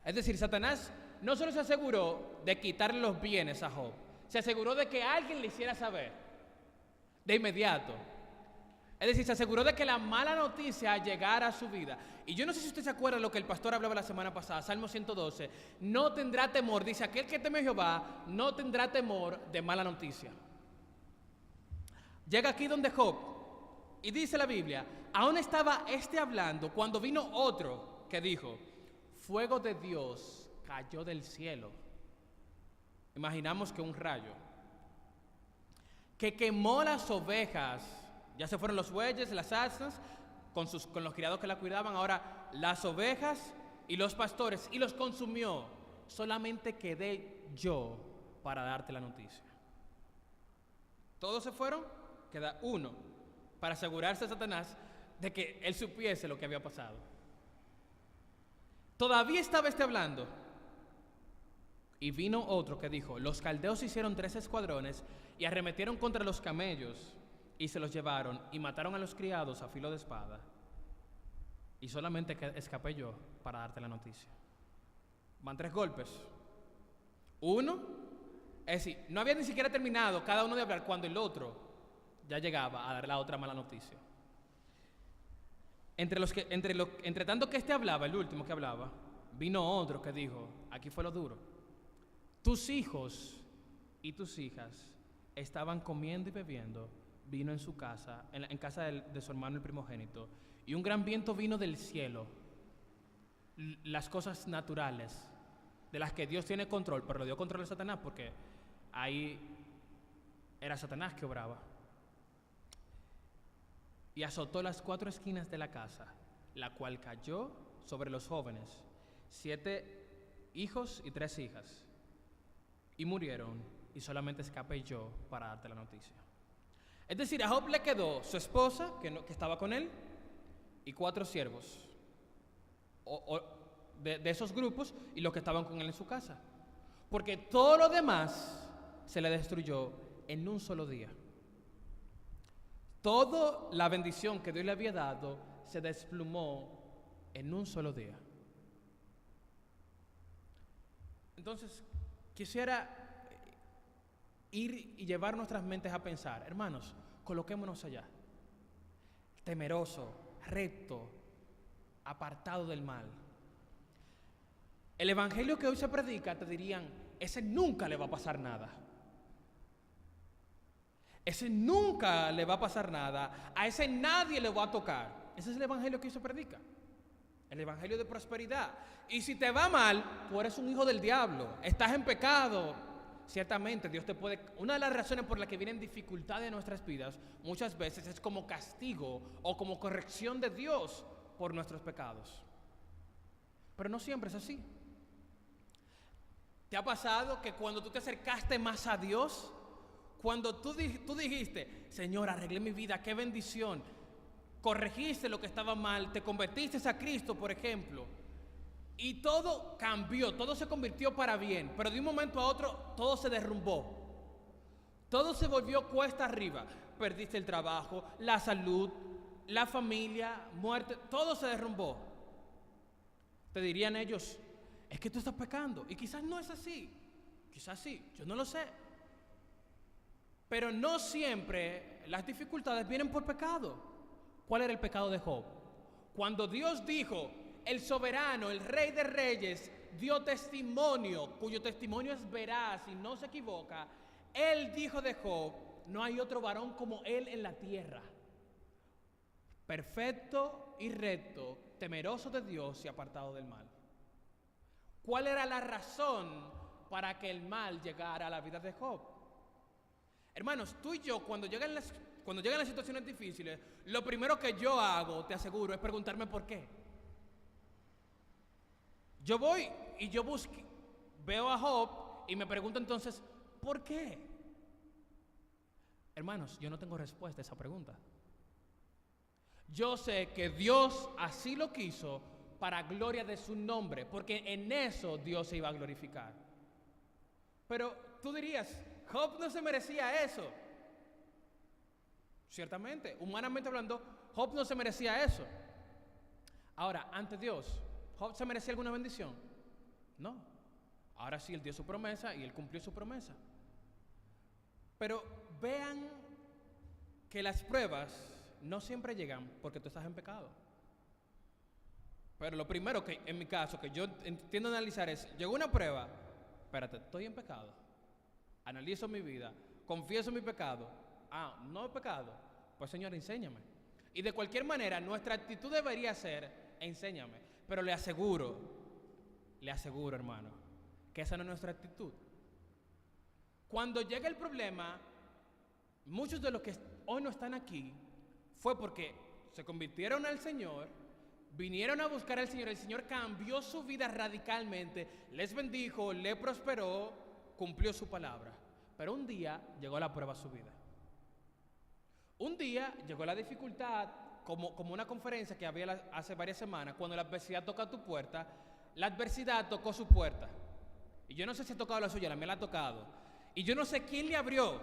Es decir, Satanás no solo se aseguró de quitarle los bienes a Job, se aseguró de que alguien le hiciera saber de inmediato. Es decir, se aseguró de que la mala noticia llegara a su vida. Y yo no sé si usted se acuerda de lo que el pastor hablaba la semana pasada, Salmo 112. No tendrá temor, dice: aquel que teme a Jehová no tendrá temor de mala noticia. Llega aquí donde Job y dice la Biblia: aún estaba este hablando cuando vino otro que dijo: fuego de Dios cayó del cielo. Imaginamos que un rayo que quemó las ovejas. Ya se fueron los bueyes, las asnas, con los criados que la cuidaban. Ahora las ovejas y los pastores, y los consumió. Solamente quedé yo para darte la noticia. ¿Todos se fueron? queda uno, para asegurarse a Satanás de que él supiese lo que había pasado. Todavía estaba hablando, y vino otro que dijo: los caldeos hicieron 3 escuadrones y arremetieron contra los camellos y se los llevaron y mataron a los criados a filo de espada. Y solamente escapé yo para darte la noticia. Van 3 golpes. Uno, es decir, no había ni siquiera terminado cada uno de hablar cuando el otro ya llegaba a dar la otra mala noticia. Entre tanto que hablaba, el último que hablaba, vino otro que dijo: aquí fue lo duro. Tus hijos y tus hijas estaban comiendo y bebiendo vino en su casa, en casa de su hermano el primogénito, y un gran viento vino del cielo. Las cosas naturales de las que Dios tiene control, pero le dio control a Satanás, porque ahí era Satanás que obraba. Y azotó las 4 esquinas de la casa, la cual cayó sobre los jóvenes, 7 hijos y 3 hijas, y murieron, y solamente escapé yo para darte la noticia. Es decir, a Job le quedó su esposa, que estaba con él, y 4 siervos de esos grupos, y los que estaban con él en su casa. Porque todo lo demás se le destruyó en un solo día. Toda la bendición que Dios le había dado se desplumó en un solo día. Entonces, quisiera ir y llevar nuestras mentes a pensar, hermanos, coloquémonos allá, temeroso, recto, apartado del mal. El evangelio que hoy se predica, te dirían: ese nunca le va a pasar nada. Ese nunca le va a pasar nada, a ese nadie le va a tocar. Ese es el evangelio que hoy se predica, el evangelio de prosperidad. Y si te va mal, tú eres un hijo del diablo, estás en pecado. Ciertamente Dios te puede... Una de las razones por las que vienen dificultades en nuestras vidas muchas veces es como castigo o como corrección de Dios por nuestros pecados. Pero no siempre es así. ¿Te ha pasado que cuando tú te acercaste más a Dios, cuando tú dijiste: Señor, arreglé mi vida, qué bendición, corregiste lo que estaba mal, te convertiste a Cristo, por ejemplo, y todo cambió, todo se convirtió para bien, pero de un momento a otro todo se derrumbó, todo se volvió cuesta arriba, perdiste el trabajo, la salud, la familia, muerte, todo se derrumbó? Te dirían ellos: es que tú estás pecando. Y quizás no es así, quizás sí, yo no lo sé. Pero no siempre las dificultades vienen por pecado. ¿Cuál era el pecado de Job? Cuando Dios dijo, el soberano, el rey de reyes, dio testimonio, cuyo testimonio es veraz y no se equivoca, él dijo de Job: no hay otro varón como él en la tierra, perfecto y recto, temeroso de Dios y apartado del mal. ¿Cuál era la razón para que el mal llegara a la vida de Job? Hermanos, tú y yo, cuando llegan las situaciones difíciles, lo primero que yo hago, te aseguro, es preguntarme por qué. Yo voy y veo a Job y me pregunto entonces: ¿por qué? Hermanos, yo no tengo respuesta a esa pregunta. Yo sé que Dios así lo quiso para gloria de su nombre, porque en eso Dios se iba a glorificar. Pero tú dirías: Job no se merecía eso. Ciertamente, humanamente hablando, Job no se merecía eso. Ahora, ante Dios, ¿Job se merecía alguna bendición? No. Ahora sí, él dio su promesa y él cumplió su promesa. Pero vean que las pruebas no siempre llegan porque tú estás en pecado. Pero lo primero que, en mi caso, que yo entiendo analizar es: llegó una prueba, espérate, estoy en pecado, analizo mi vida, confieso mi pecado. No he pecado, pues Señor, enséñame. Y de cualquier manera, nuestra actitud debería ser: enséñame. Pero le aseguro, hermano, que esa no es nuestra actitud. Cuando llega el problema, muchos de los que hoy no están aquí fue porque se convirtieron al Señor, vinieron a buscar al Señor, el Señor cambió su vida radicalmente, les bendijo, les prosperó, cumplió su palabra. Pero un día llegó la prueba a su vida. Un día llegó la dificultad, como una conferencia que había hace varias semanas, cuando la adversidad toca tu puerta, la adversidad tocó su puerta. Y yo no sé si ha tocado la suya, la mía la ha tocado. Y yo no sé quién le abrió.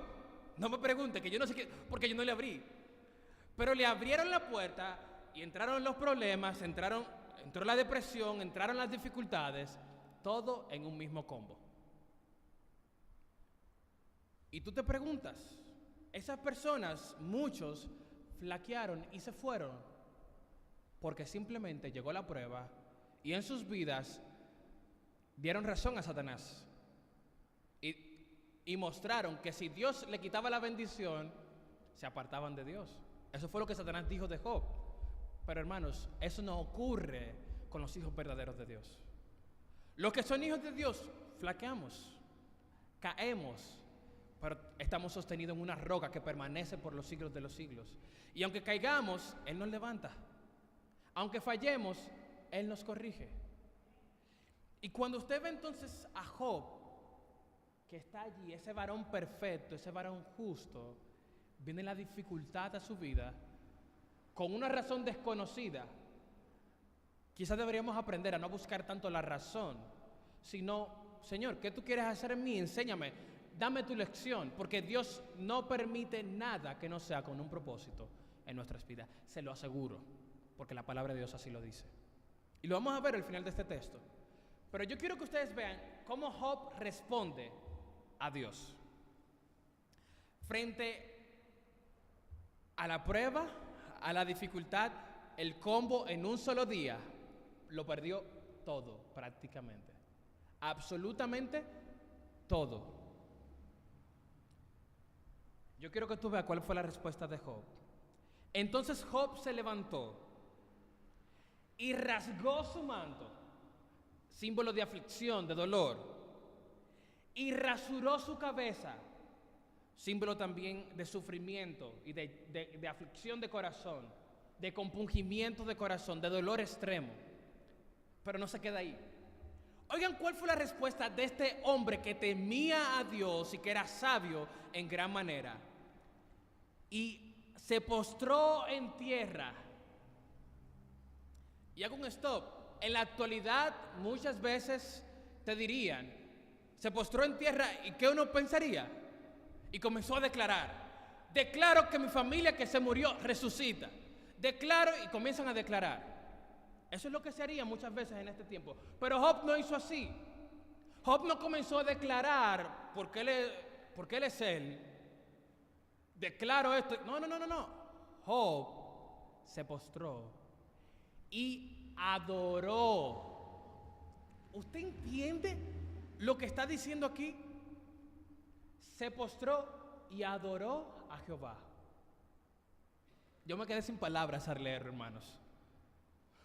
No me pregunte, que yo no sé quién, porque yo no le abrí. Pero le abrieron la puerta y entraron los problemas, entró la depresión, entraron las dificultades, todo en un mismo combo. Y tú te preguntas, esas personas, muchos, flaquearon y se fueron porque simplemente llegó la prueba y en sus vidas dieron razón a Satanás y mostraron que si Dios le quitaba la bendición, se apartaban de Dios. Eso fue lo que Satanás dijo de Job. Pero hermanos, eso no ocurre con los hijos verdaderos de Dios. Los que son hijos de Dios, flaqueamos, caemos, pero estamos sostenidos en una roca que permanece por los siglos de los siglos. Y aunque caigamos, Él nos levanta. Aunque fallemos, Él nos corrige. Y cuando usted ve entonces a Job, que está allí, ese varón perfecto, ese varón justo, viene la dificultad a su vida, con una razón desconocida. Quizás deberíamos aprender a no buscar tanto la razón, sino, Señor, ¿qué tú quieres hacer en mí? Enséñame, dame tu lección, porque Dios no permite nada que no sea con un propósito en nuestras vidas. Se lo aseguro, porque la palabra de Dios así lo dice. Y lo vamos a ver al final de este texto. Pero yo quiero que ustedes vean cómo Job responde a Dios. Frente a la prueba, a la dificultad, el combo en un solo día, lo perdió todo prácticamente. Absolutamente todo. Yo quiero que tú veas cuál fue la respuesta de Job. Entonces Job se levantó y rasgó su manto, símbolo de aflicción, de dolor, y rasuró su cabeza, símbolo también de sufrimiento y de aflicción de corazón, de compungimiento de corazón, de dolor extremo. Pero no se queda ahí. Oigan, ¿cuál fue la respuesta de este hombre que temía a Dios y que era sabio en gran manera? Y se postró en tierra. Y hago un stop. En la actualidad, muchas veces te dirían, se postró en tierra, ¿y qué uno pensaría? Y comenzó a declarar. Declaro que mi familia que se murió resucita. Declaro, y comienzan a declarar. Eso es lo que se haría muchas veces en este tiempo. Pero Job no hizo así. Job no comenzó a declarar porque él es él. Declaro esto. No. Job se postró y adoró. ¿Usted entiende lo que está diciendo aquí? Se postró y adoró a Jehová. Yo me quedé sin palabras al leer, hermanos.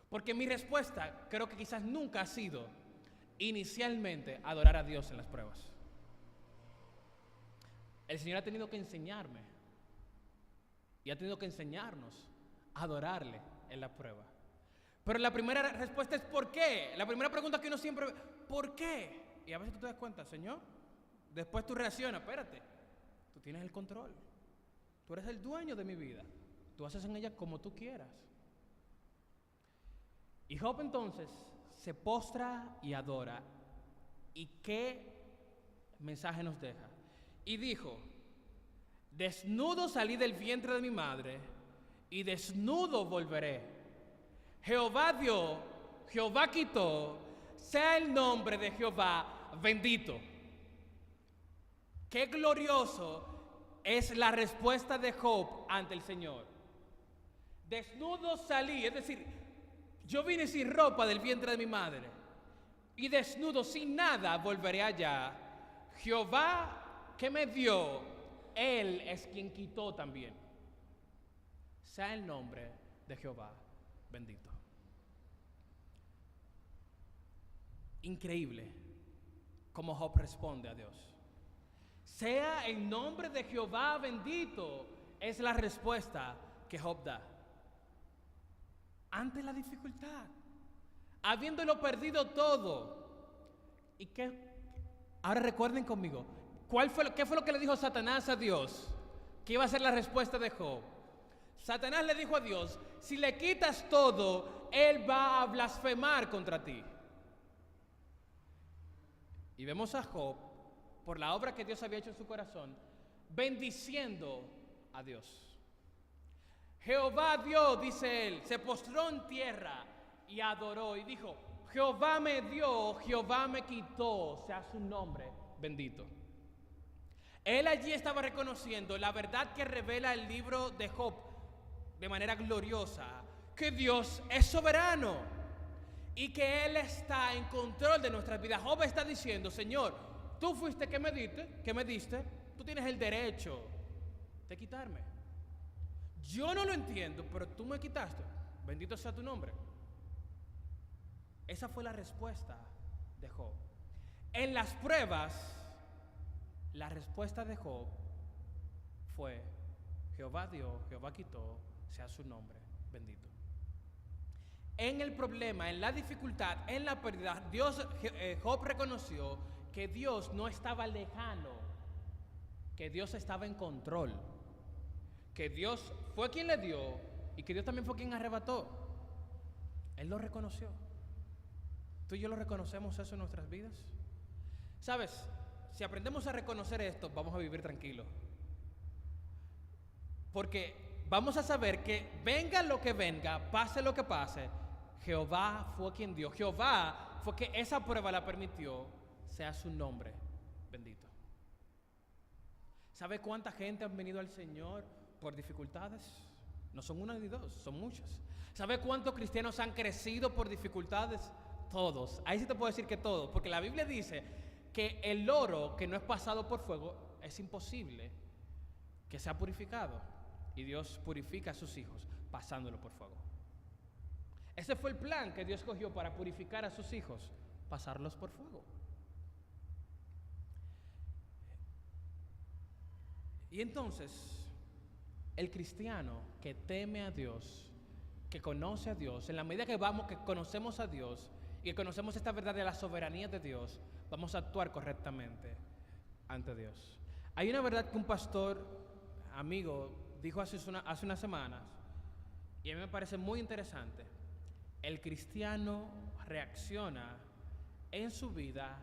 Porque mi respuesta creo que quizás nunca ha sido inicialmente adorar a Dios en las pruebas. El Señor ha tenido que enseñarme y ha tenido que enseñarnos a adorarle en la prueba. Pero la primera respuesta es ¿por qué? La primera pregunta que uno siempre, ¿por qué? Y a veces tú te das cuenta, Señor, después tú reaccionas, espérate, tú tienes el control. Tú eres el dueño de mi vida. Tú haces en ella como tú quieras. Y Job entonces se postra y adora. ¿Y qué mensaje nos deja? Y dijo, desnudo salí del vientre de mi madre y desnudo volveré. Jehová dio, Jehová quitó, sea el nombre de Jehová bendito. Qué glorioso es la respuesta de Job ante el Señor. Desnudo salí, es decir, yo vine sin ropa del vientre de mi madre y desnudo, sin nada, volveré allá. Jehová que me dio, Él es quien quitó también. Sea el nombre de Jehová bendito. Increíble cómo Job responde a Dios. Sea el nombre de Jehová bendito, es la respuesta que Job da ante la dificultad, habiéndolo perdido todo. ¿Y qué? Ahora recuerden conmigo, ¿qué fue lo que le dijo Satanás a Dios? ¿Qué iba a ser la respuesta de Job? Satanás le dijo a Dios, si le quitas todo, él va a blasfemar contra ti. Y vemos a Job, por la obra que Dios había hecho en su corazón, bendiciendo a Dios. Jehová dio, dice él, se postró en tierra y adoró y dijo, Jehová me dio, Jehová me quitó, sea su nombre bendito. Él allí estaba reconociendo la verdad que revela el libro de Job de manera gloriosa, que Dios es soberano y que Él está en control de nuestras vidas. Job está diciendo, Señor, tú fuiste que me diste, tú tienes el derecho de quitarme. Yo no lo entiendo, pero tú me quitaste. Bendito sea tu nombre. Esa fue la respuesta de Job. En las pruebas, la respuesta de Job fue, Jehová dio, Jehová quitó, sea su nombre bendito. En el problema, en la dificultad, en la pérdida, Job reconoció que Dios no estaba lejano, que Dios estaba en control, que Dios fue quien le dio y que Dios también fue quien arrebató. Él lo reconoció. ¿Tú y yo lo reconocemos eso en nuestras vidas? ¿Sabes? Si aprendemos a reconocer esto, vamos a vivir tranquilos. Porque vamos a saber que venga lo que venga, pase lo que pase, Jehová fue quien dio. Jehová fue que esa prueba la permitió, sea su nombre bendito. ¿Sabe cuánta gente han venido al Señor por dificultades? No son una ni dos, son muchas. ¿Sabe cuántos cristianos han crecido por dificultades? Todos. Ahí sí te puedo decir que todos, porque la Biblia dice que el oro que no es pasado por fuego es imposible que sea purificado. Y Dios purifica a sus hijos pasándolo por fuego. Ese fue el plan que Dios cogió para purificar a sus hijos, pasarlos por fuego. Y entonces, el cristiano que teme a Dios, que conoce a Dios, en la medida que conocemos a Dios y que conocemos esta verdad de la soberanía de Dios, vamos a actuar correctamente ante Dios. Hay una verdad que un pastor amigo dijo hace unas semanas y a mí me parece muy interesante. El cristiano reacciona en su vida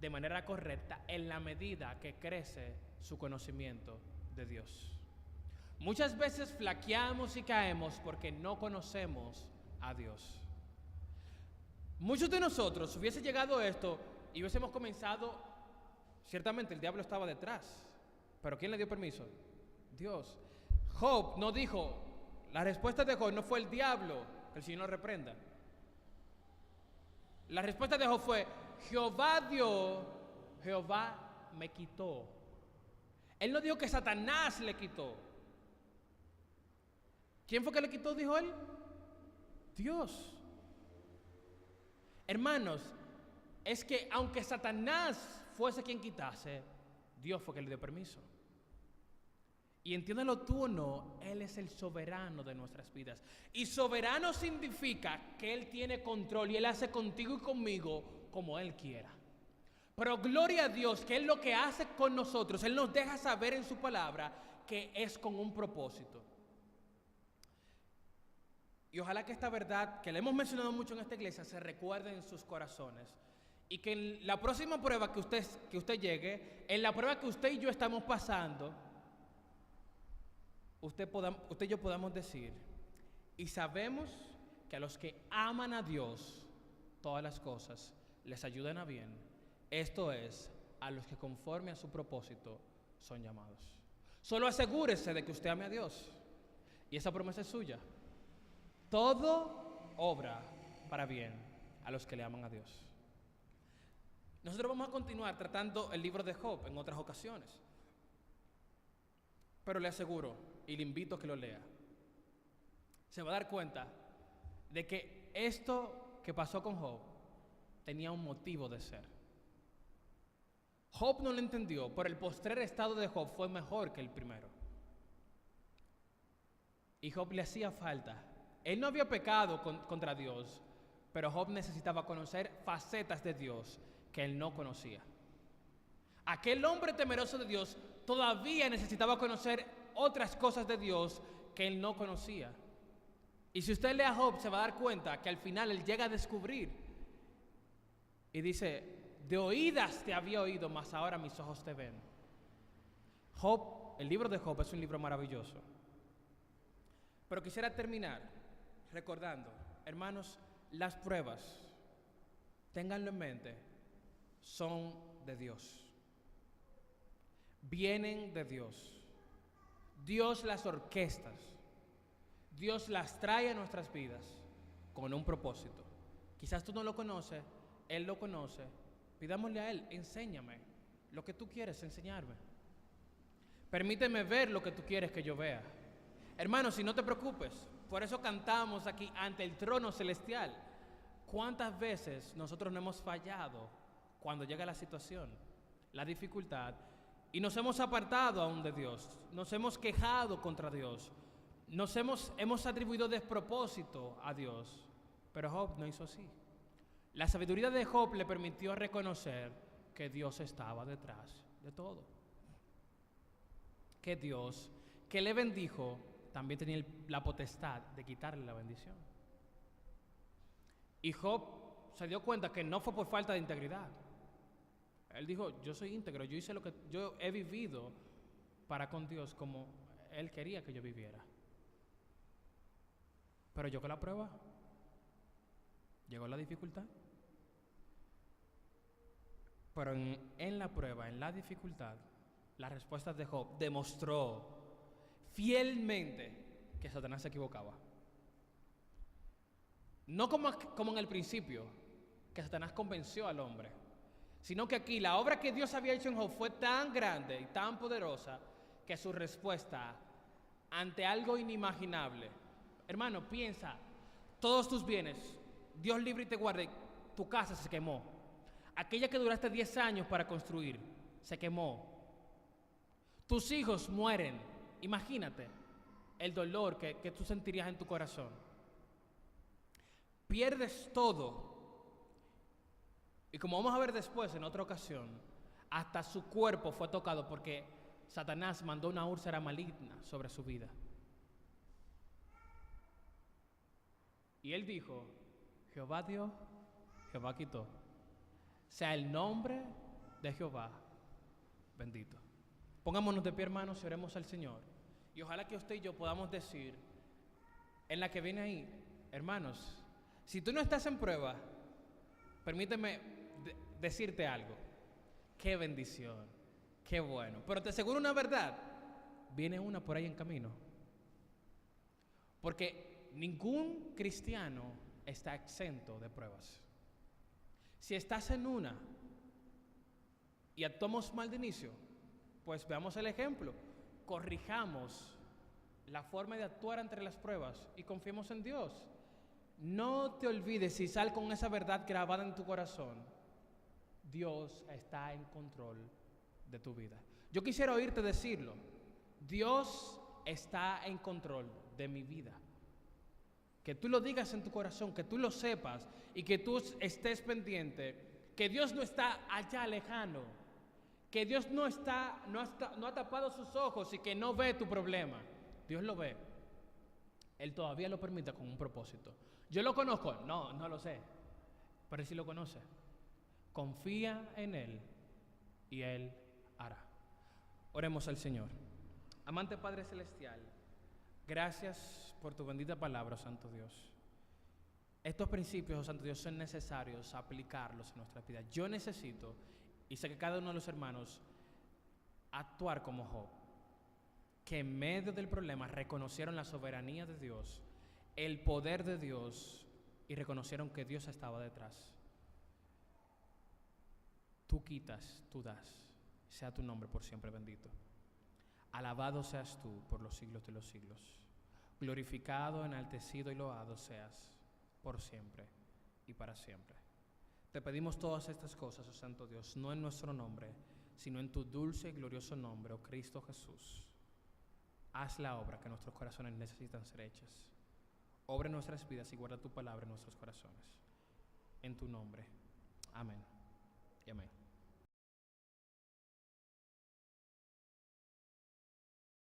de manera correcta en la medida que crece su conocimiento de Dios. Muchas veces flaqueamos y caemos porque no conocemos a Dios. Muchos de nosotros hubiese llegado a esto y hubiésemos comenzado, ciertamente el diablo estaba detrás, pero ¿quién le dio permiso? Dios. Job no dijo, la respuesta de Job no fue el diablo, que el Señor lo reprenda. La respuesta de Job fue, Jehová dio, Jehová me quitó. Él no dijo que Satanás le quitó. ¿Quién fue que le quitó? Dijo él. Dios. Hermanos, es que aunque Satanás fuese quien quitase, Dios fue quien le dio permiso. Y entiéndelo tú o no, Él es el soberano de nuestras vidas. Y soberano significa que Él tiene control y Él hace contigo y conmigo como Él quiera. Pero gloria a Dios que Él lo que hace con nosotros, Él nos deja saber en su palabra que es con un propósito. Y ojalá que esta verdad, que le hemos mencionado mucho en esta iglesia, se recuerde en sus corazones. Y que en la próxima prueba que usted llegue, en la prueba que usted y yo estamos pasando, usted y yo podamos decir, y sabemos que a los que aman a Dios, todas las cosas les ayudan a bien. Esto es, a los que conforme a su propósito son llamados. Solo asegúrese de que usted ame a Dios. Y esa promesa es suya. Todo obra para bien a los que le aman a Dios. Nosotros vamos a continuar tratando el libro de Job en otras ocasiones. Pero le aseguro y le invito a que lo lea. Se va a dar cuenta de que esto que pasó con Job tenía un motivo de ser. Job no lo entendió, pero el postrer estado de Job fue mejor que el primero. Y Job le hacía falta. Él no había pecado contra Dios, pero Job necesitaba conocer facetas de Dios que él no conocía. Aquel hombre temeroso de Dios todavía necesitaba conocer otras cosas de Dios que él no conocía. Y si usted lee a Job, se va a dar cuenta que al final él llega a descubrir y dice, de oídas te había oído, mas ahora mis ojos te ven. Job, el libro de Job es un libro maravilloso. Pero quisiera terminar recordando, hermanos, las pruebas, ténganlo en mente, son de Dios. Vienen de Dios. Dios las orquesta. Dios las trae a nuestras vidas con un propósito. Quizás tú no lo conoces, Él lo conoce. Pidámosle a Él, enséñame lo que tú quieres enseñarme. Permíteme ver lo que tú quieres que yo vea. Hermano, si no te preocupes, por eso cantamos aquí ante el trono celestial. ¿Cuántas veces nosotros no hemos fallado cuando llega la situación, la dificultad, y nos hemos apartado aún de Dios? Nos hemos quejado contra Dios. Hemos atribuido despropósito a Dios. Pero Job no hizo así. La sabiduría de Job le permitió reconocer que Dios estaba detrás de todo. Que Dios, que le bendijo, también tenía la potestad de quitarle la bendición. Y Job se dio cuenta que no fue por falta de integridad. Él dijo, yo soy íntegro, yo hice lo que yo he vivido para con Dios como Él quería que yo viviera. Pero llegó la prueba, llegó la dificultad. Pero en la prueba, en la dificultad, la respuesta de Job demostró fielmente que Satanás se equivocaba. No como en el principio, que Satanás convenció al hombre, sino que aquí la obra que Dios había hecho en Job fue tan grande y tan poderosa que su respuesta ante algo inimaginable. Hermano, piensa, todos tus bienes, Dios libre y te guarde, tu casa se quemó. Aquella que duraste 10 años para construir, se quemó. Tus hijos mueren. Imagínate el dolor que tú sentirías en tu corazón. Pierdes todo. Y como vamos a ver después, en otra ocasión, hasta su cuerpo fue tocado porque Satanás mandó una úlcera maligna sobre su vida. Y él dijo, Jehová dio, Jehová quitó. Sea el nombre de Jehová bendito. Pongámonos de pie, hermanos, y oremos al Señor. Y ojalá que usted y yo podamos decir, en la que viene ahí, hermanos, si tú no estás en prueba, permíteme decirte algo. Qué bendición, qué bueno. Pero te aseguro una verdad, viene una por ahí en camino. Porque ningún cristiano está exento de pruebas. Si estás en una y actuamos mal de inicio, pues veamos el ejemplo. Corrijamos la forma de actuar entre las pruebas y confiemos en Dios. No te olvides y sal con esa verdad grabada en tu corazón. Dios está en control de tu vida. Yo quisiera oírte decirlo. Dios está en control de mi vida. Que tú lo digas en tu corazón, que tú lo sepas y que tú estés pendiente, que Dios no está allá lejano, que Dios no ha tapado sus ojos y que no ve tu problema. Dios lo ve. Él todavía lo permite con un propósito. ¿Yo lo conozco? No lo sé, pero Él sí lo conoce. Confía en Él y Él hará. Oremos al Señor. Amante Padre Celestial, gracias por tu bendita palabra, Santo Dios. Estos principios, Santo Dios, son necesarios aplicarlos en nuestra vida. Yo necesito, y sé que cada uno de los hermanos, actuar como Job, que en medio del problema reconocieron la soberanía de Dios, el poder de Dios, y reconocieron que Dios estaba detrás. Tú quitas, tú das, sea tu nombre por siempre bendito. Alabado seas tú por los siglos de los siglos. Glorificado, enaltecido y loado seas por siempre y para siempre. Te pedimos todas estas cosas, oh Santo Dios, no en nuestro nombre, sino en tu dulce y glorioso nombre, oh Cristo Jesús. Haz la obra que nuestros corazones necesitan ser hechas. Obra en nuestras vidas y guarda tu palabra en nuestros corazones. En tu nombre. Amén y amén.